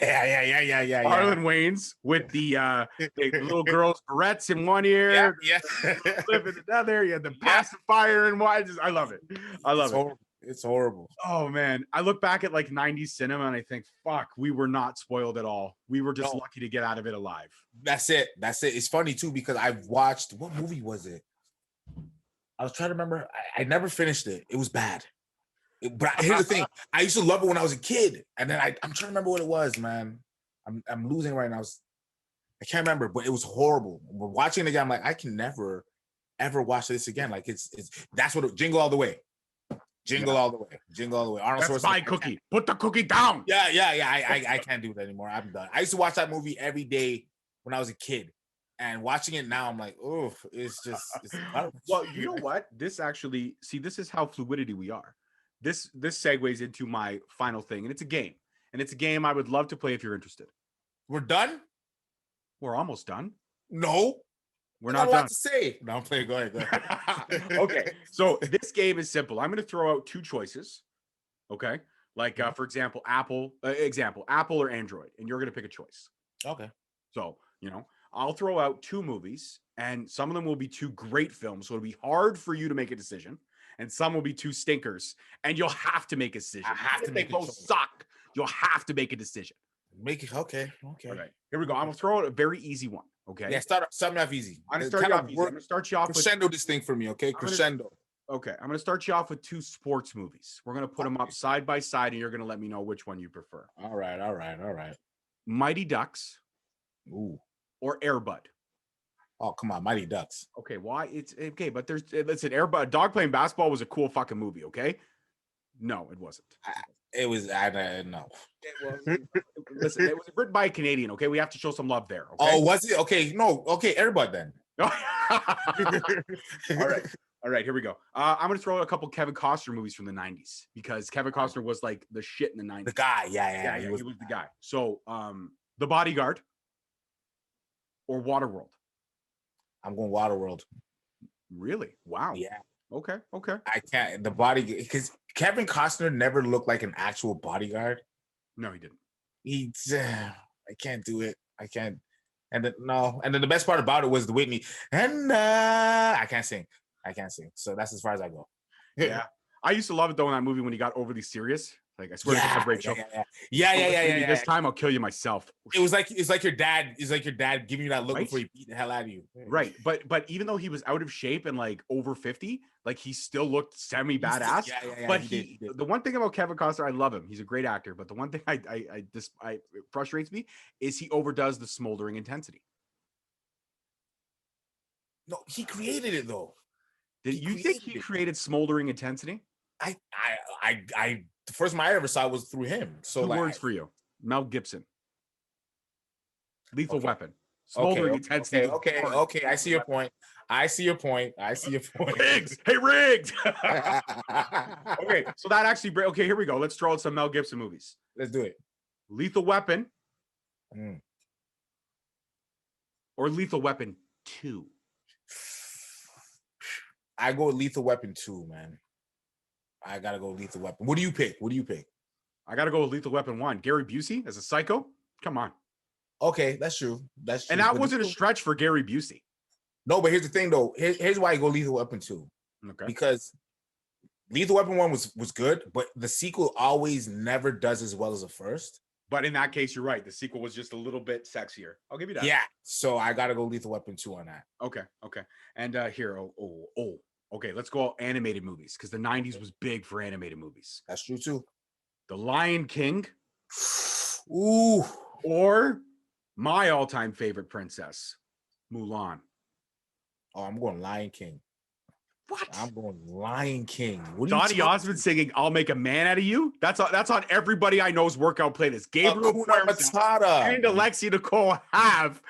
A: Marlon Wayans with the little girl's barrettes in one ear, flip in another. You had the pacifier in one. I love it. I love it.
B: It's horrible.
A: Oh man, I look back at like 90s cinema and I think, fuck, we were not spoiled at all. We were just lucky to get out of it alive.
B: That's it. It's funny too because I've watched, what movie was it? I was trying to remember. I never finished it. It was bad. But here's the thing: I used to love it when I was a kid, and then I'm trying to remember what it was, man. I'm losing right now. I can't remember, but it was horrible. We're watching it again. I'm like, I can never ever watch this again. Like that's what Jingle All the Way. Jingle all the way. Arnold
A: Schwarzenegger. That's my cookie. Put the cookie down.
B: Yeah. I can't do it anymore. I'm done. I used to watch that movie every day when I was a kid, and watching it now, I'm like, oh, it's
A: well, you know what? This is how fluidity we are. This segues into my final thing, and it's a game. And it's a game I would love to play if you're interested.
B: We're done?
A: We're almost done.
B: No.
A: We're not done.
B: To say. No, I'm playing. Go ahead.
A: Okay. So this game is simple. I'm going to throw out two choices. Okay. Like, for example, Apple or Android, and you're going to pick a choice.
B: Okay.
A: So, I'll throw out two movies, and some of them will be two great films. So it'll be hard for you to make a decision, and some will be two stinkers, and you'll have to make a decision.
B: I have to make
A: a decision. Suck. You'll have to make a decision.
B: Make it okay.
A: All right. Here we go. I'm gonna throw out a very easy one. Okay.
B: Yeah, start me off easy.
A: I'm gonna start you off easy. I'm gonna start you off
B: crescendo this thing for me, okay? Crescendo.
A: Okay, I'm going to start you off with 2 sports movies. We're going to put them up side by side, and you're going to let me know which one you prefer.
B: All right.
A: Mighty Ducks.
B: Ooh.
A: Or Air Bud.
B: Oh, come on, Mighty Ducks.
A: Okay, why? It's okay, but listen, Air Bud, dog playing basketball was a cool fucking movie, okay? No, it wasn't.
B: No.
A: Listen, it was written by a Canadian, okay? We have to show some love there, okay?
B: Oh, was it? Okay, no. Okay, Air Bud then.
A: All right, here we go. I'm going to throw out a couple Kevin Costner movies from the 90s because Kevin Costner was like the shit in the 90s.
B: The guy, yeah.
A: He was the guy. So, The Bodyguard or Waterworld?
B: I'm going Waterworld.
A: Really? Wow.
B: Yeah.
A: Okay.
B: I can't. The bodyguard, because Kevin Costner never looked like an actual bodyguard.
A: No, he didn't.
B: I can't do it. I can't. And then the best part about it was the Whitney. And I can't sing. So that's as far as I go.
A: Yeah. I used to love it though in that movie when he got overly serious. Like I swear to God, great show.
B: Yeah.
A: This time I'll kill you myself.
B: It's like your dad. It's like your dad giving you that look before he beat the hell out of you.
A: Right, but even though he was out of shape and like over 50, like he still looked semi badass. But he did. The one thing about Kevin Costner, I love him. He's a great actor. But the one thing I it frustrates me is he overdoes the smoldering intensity.
B: No, he created it though.
A: Did you think he created smoldering intensity?
B: The first one I ever saw was through him. So
A: 2 words for you: Mel Gibson. Lethal Weapon. Smoldering intensity.
B: Okay. I see your point.
A: Riggs. Hey, Riggs. Okay, so that actually. Okay, here we go. Let's throw out some Mel Gibson movies.
B: Let's do it.
A: Lethal Weapon. Or Lethal Weapon 2.
B: I go with Lethal Weapon 2, man. I gotta go Lethal Weapon. What do you pick?
A: I gotta go with Lethal Weapon 1. Gary Busey as a psycho. Come on.
B: Okay, that's true.
A: And that wasn't a stretch for Gary Busey.
B: No, but here's the thing, though. Here's why I go Lethal Weapon 2.
A: Okay.
B: Because Lethal Weapon 1 was good, but the sequel always never does as well as the first.
A: But in that case, you're right. The sequel was just a little bit sexier. I'll give you that.
B: Yeah. So I gotta go Lethal Weapon 2 on that.
A: Okay. And here, okay, let's go animated movies because the 90s was big for animated movies.
B: That's true too.
A: The Lion King.
B: Ooh.
A: Or my all-time favorite princess, Mulan.
B: Oh, I'm going Lion King.
A: What?
B: I'm going Lion King.
A: Donny Osmond singing "I'll Make a Man Out of You." That's on everybody I know's workout playlist. Gabriel and Alexia Nicole have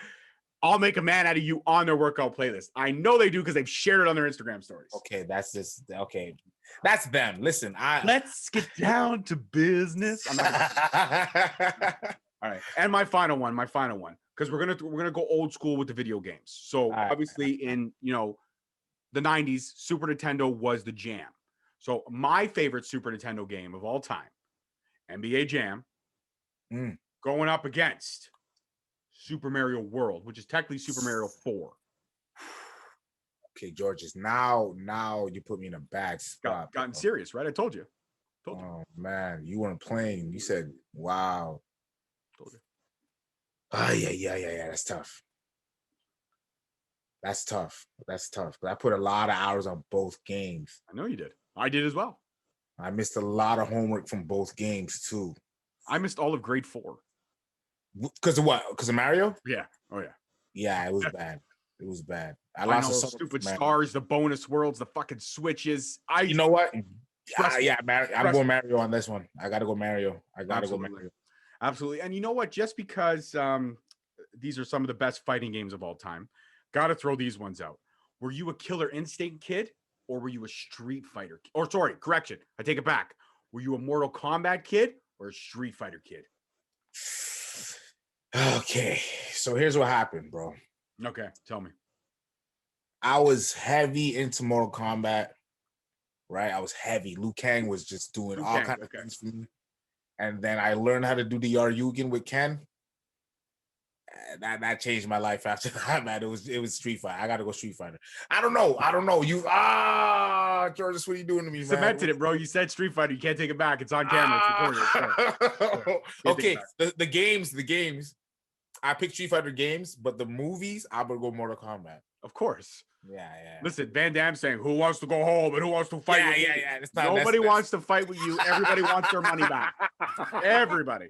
A: "I'll Make a Man Out of You" on their workout playlist. I know they do because they've shared it on their Instagram stories.
B: Okay, that's them. Listen,
A: let's get down to business. All right, and my final one, because we're gonna go old school with the video games. So obviously, in the 90s, Super Nintendo was the jam. So my favorite Super Nintendo game of all time, NBA Jam, going up against Super Mario World, which is technically Super Mario 4.
B: Okay, Georges, now you put me in a bad spot.
A: Gotten serious, right? I told you.
B: Oh man, you weren't playing. You said, "Wow."
A: Told you.
B: Yeah. That's tough. But I put a lot of hours on both games.
A: I know you did. I did as well.
B: I missed a lot of homework from both games too.
A: I missed all of grade 4.
B: Because of what? Because of Mario?
A: Yeah. Oh yeah.
B: Yeah, it was bad. It was bad.
A: I lost the stupid stars, the bonus worlds, the fucking switches.
B: You know what? I'm going Mario on this one. I gotta go Mario.
A: Absolutely. And you know what? Just because these are some of the best fighting games of all time, gotta throw these ones out. Were you a Killer Instinct kid or were you a Street Fighter? Or sorry, correction. I take it back. Were you a Mortal Kombat kid or a Street Fighter kid?
B: Okay, so here's what happened, bro.
A: Okay, tell me.
B: I was heavy into Mortal Kombat, right? I was heavy. Liu Kang was just doing all kinds of things for me. And then I learned how to do the Yaryugen with Ken. That changed my life after that, man. It was Street Fighter. I gotta go Street Fighter. I don't know. You Georges, what are you doing to me, man?
A: Cemented it, bro. You said Street Fighter. You can't take it back. It's on camera. It's recorded.
B: Okay, the games. I picked Street Fighter games, but the movies, I'm gonna go Mortal Kombat.
A: Of course.
B: Yeah.
A: Listen, Van Damme saying, "Who wants to go home and who wants to fight with me?" Nobody wants to fight with you. Everybody wants their money back. Everybody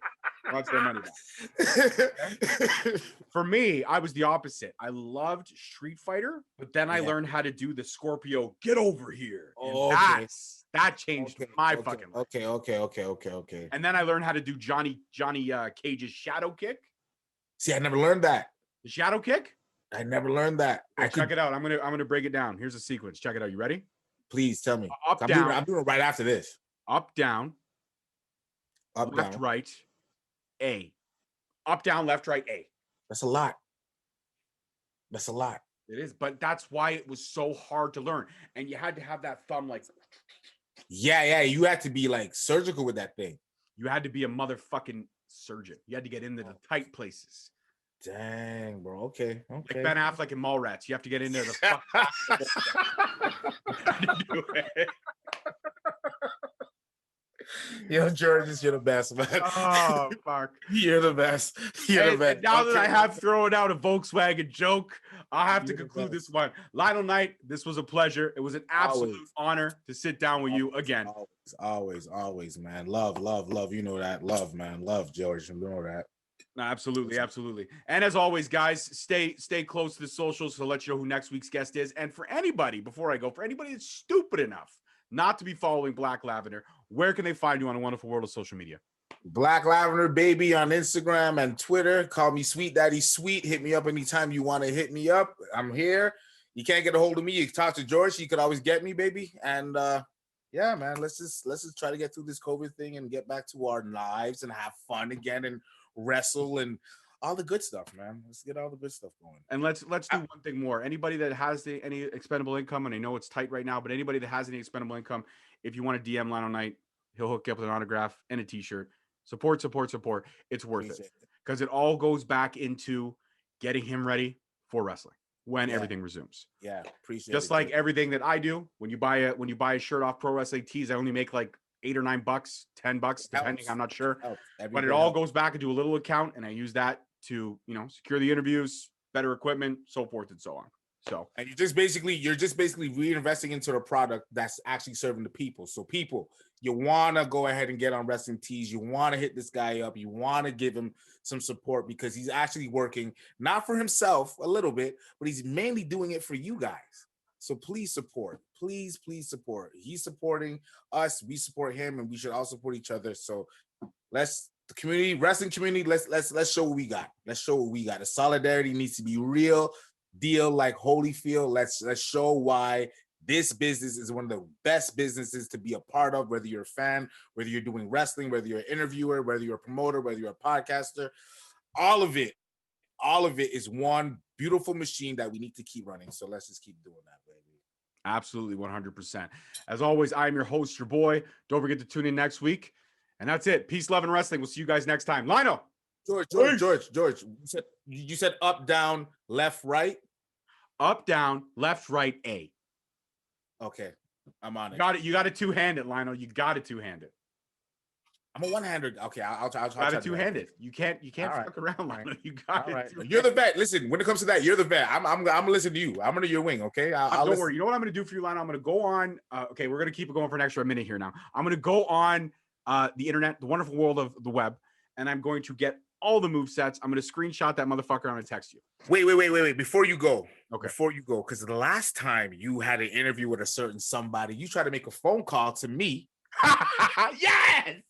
A: wants their money back. Okay? For me, I was the opposite. I loved Street Fighter, but then I learned how to do the Scorpio get over here.
B: Oh,
A: and that changed my fucking life.
B: Okay.
A: And then I learned how to do Johnny Cage's shadow kick.
B: See, I never learned that.
A: The shadow kick?
B: I never learned that.
A: Check it out. I'm gonna break it down. Here's a sequence. Check it out. You ready?
B: Please tell me.
A: Up, down.
B: I'm doing it right after this.
A: Up, down.
B: Up,
A: left,
B: down.
A: right. A. Up, down, left, right, A.
B: That's a lot.
A: It is, but that's why it was so hard to learn. And you had to have that thumb like.
B: Yeah. You had to be like surgical with that thing.
A: You had to be a motherfucking surgeon. You had to get into the tight places.
B: Dang, bro. Okay.
A: Like Ben Affleck and Mallrats. You have to get into the fuck.
B: Yo, George, you're the best, man.
A: Oh, fuck.
B: You're the best. You're the best.
A: Now that I have thrown out a Volkswagen joke, I'll have to conclude this one. Lionel Knight, this was a pleasure. It was an absolute honor to sit down with you again.
B: Always, man. Love. You know that. Love, man. Love, George. You know that.
A: No, absolutely. And as always, guys, stay close to the socials to let you know who next week's guest is. And for anybody, before I go, for anybody that's stupid enough not to be following Black Lavender, where can they find you on a wonderful world of social media?
B: Black Lavender Baby on Instagram and Twitter. Call me Sweet Daddy Sweet. Hit me up anytime you want to hit me up. I'm here. You can't get a hold of me. You can talk to George. You could always get me, baby. And yeah, man, let's just try to get through this COVID thing and get back to our lives and have fun again and wrestle and all the good stuff, man. Let's get all the good stuff going.
A: And let's do one thing more. Anybody that has any expendable income, and I know it's tight right now, but anybody that has any expendable income, if you want to DM Lionel Knight, he'll hook you up with an autograph and a t-shirt. Support. It's worth it. Because it all goes back into getting him ready for wrestling when everything resumes.
B: Yeah, appreciate
A: Just
B: it.
A: like everything that I do. When you buy a shirt off Pro Wrestling Tees, I only make like $8 or $9, $10, depending. I'm not sure. But it all goes back into a little account, and I use that to, secure the interviews, better equipment, so forth and so on. So,
B: and you're just basically reinvesting into the product that's actually serving the people. So people, you want to go ahead and get on Wrestling Tees. You want to hit this guy up. You want to give him some support because he's actually working not for himself a little bit, but he's mainly doing it for you guys. So please support. Please support. He's supporting us. We support him, and we should all support each other. So the community, wrestling community, let's show what we got. Let's show what we got. The solidarity needs to be real deal, like Holyfield. Let's show why this business is one of the best businesses to be a part of, whether you're a fan, whether you're doing wrestling, whether you're an interviewer, whether you're a promoter, whether you're a podcaster. All of it is one beautiful machine that we need to keep running. So let's just keep doing that, baby.
A: Absolutely, 100%. As always, I'm your host, your boy. Don't forget to tune in next week. And that's it. Peace, love, and wrestling. We'll see you guys next time. Lionel.
B: George. You said up, down, left, right?
A: Up, down, left, right, A.
B: Okay. I'm on it.
A: You got to two-handed, Lionel. You got to two-handed.
B: I'm a one-hander. Okay, I'll
A: got to two-handed. You can't fuck around, Lionel. You got it.
B: You're the vet. Listen, when it comes to that, you're the vet. I'm gonna listen to you. I'm under your wing. Okay.
A: Don't worry. You know what I'm gonna do for you, Lionel? I'm gonna go on. Okay, we're gonna keep it going for an extra minute here now. I'm gonna go on the internet, the wonderful world of the web, and I'm going to get all the move sets. I'm gonna screenshot that motherfucker. I'm gonna text you.
B: Wait. Before you go,
A: okay.
B: Because the last time you had an interview with a certain somebody, you tried to make a phone call to me.
A: Yes.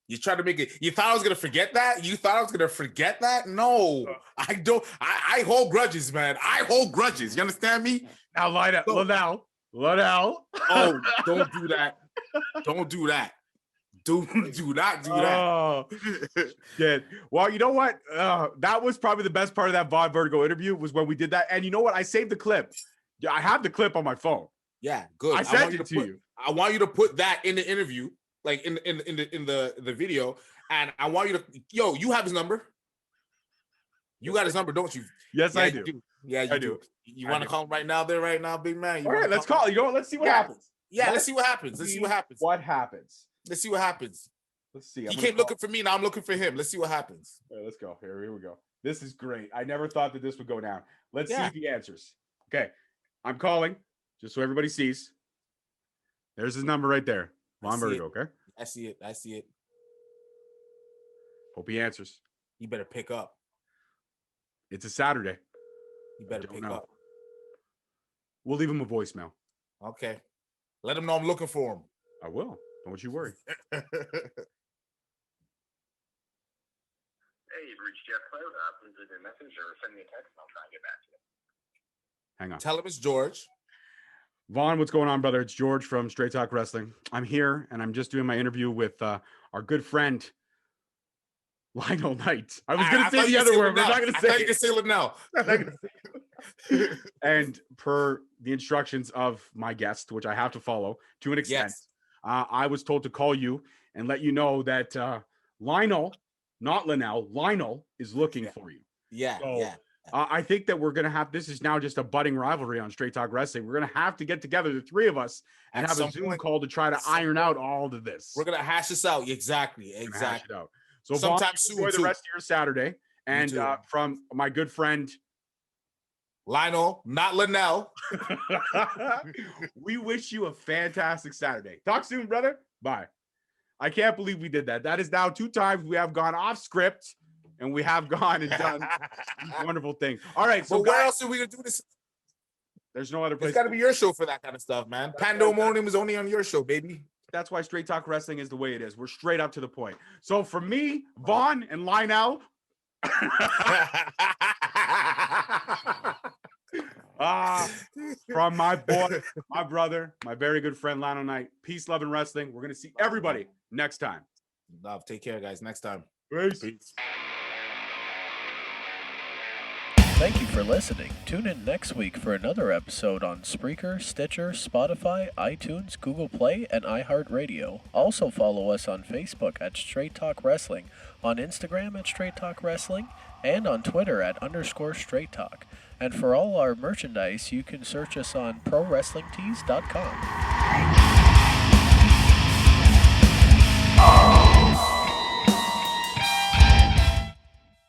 B: You tried to make it. You thought I was gonna forget that? No, I don't. I hold grudges, man. I hold grudges. You understand me?
A: Now, Lionel.
B: Oh, don't do that. Don't do that. Do not do that.
A: Oh, shit. Well, you know what? That was probably the best part of that Vughan Vertigo interview was when we did that. And you know what? I saved the clip. Yeah, I have the clip on my phone.
B: Yeah, good.
A: I sent it to you.
B: I want you to put that in the interview, like in the video, and I want you to. Yo, you have his number. You got his number, don't you?
A: Yes, I do.
B: Yeah, I do. You want to call him right now, big man?
A: All right, let's call. You know what? Let's see what happens.
B: Yeah, let's see what happens. Let's see what happens.
A: Let's see.
B: He came looking for me. Now I'm looking for him. Let's see what happens.
A: All right, let's go. Here we go. This is great. I never thought that this would go down. Let's see if he answers. Okay, I'm calling just so everybody sees. There's his number right there. Vughan Vertigo, okay?
B: I see it. I see it.
A: Hope he answers.
B: You better pick up.
A: It's a Saturday.
B: You better pick up.
A: We'll leave him a voicemail.
B: Okay. Let him know I'm looking for him.
A: I will. Don't you worry.
C: Hey, you've reached Jeff Cloud. Please leave a message or send me a text and I'll try and get back to you.
A: Hang on.
B: Tell him it's George.
A: Vaughn, what's going on, brother? It's George from Straight Talk Wrestling. I'm here, and I'm just doing my interview with our good friend, Lionel Knight. I was going to say the other word, but I'm not going to say it.
B: You can say it now.
A: And per the instructions of my guest, which I have to follow to an extent, I was told to call you and let you know that Lionel, not Leniel, Lionel is looking for you. I think that we're going to have, this is now just a budding rivalry on Straight Talk Wrestling. We're going to have to get together, the three of us, and have a Zoom call to try to iron out all of this.
B: We're going to hash this out. Exactly.
A: Hash it out. So
B: sometime
A: soon, enjoy the rest of your Saturday. And from my good friend,
B: Lionel, not Leniel.
A: We wish you a fantastic Saturday. Talk soon, brother. Bye. I can't believe we did that. That is now 2 times we have gone off script. And we have gone and done these wonderful things. All right. So
B: where else are we going to do this?
A: There's no other place.
B: It's got to be your show for that kind of stuff, man. Pandemonium is only on your show, baby.
A: That's why Straight Talk Wrestling is the way it is. We're straight up to the point. So for me, Vaughn and Lionel. From my boy, my brother, my very good friend, Lionel Knight. Peace, love, and wrestling. We're going to see everybody next time.
B: Love. Take care, guys. Next time.
A: Peace.
D: Thank you for listening. Tune in next week for another episode on Spreaker, Stitcher, Spotify, iTunes, Google Play, and iHeartRadio. Also follow us on Facebook at Straight Talk Wrestling, on Instagram at Straight Talk Wrestling, and on Twitter at _Straight Talk. And for all our merchandise, you can search us on ProWrestlingTees.com.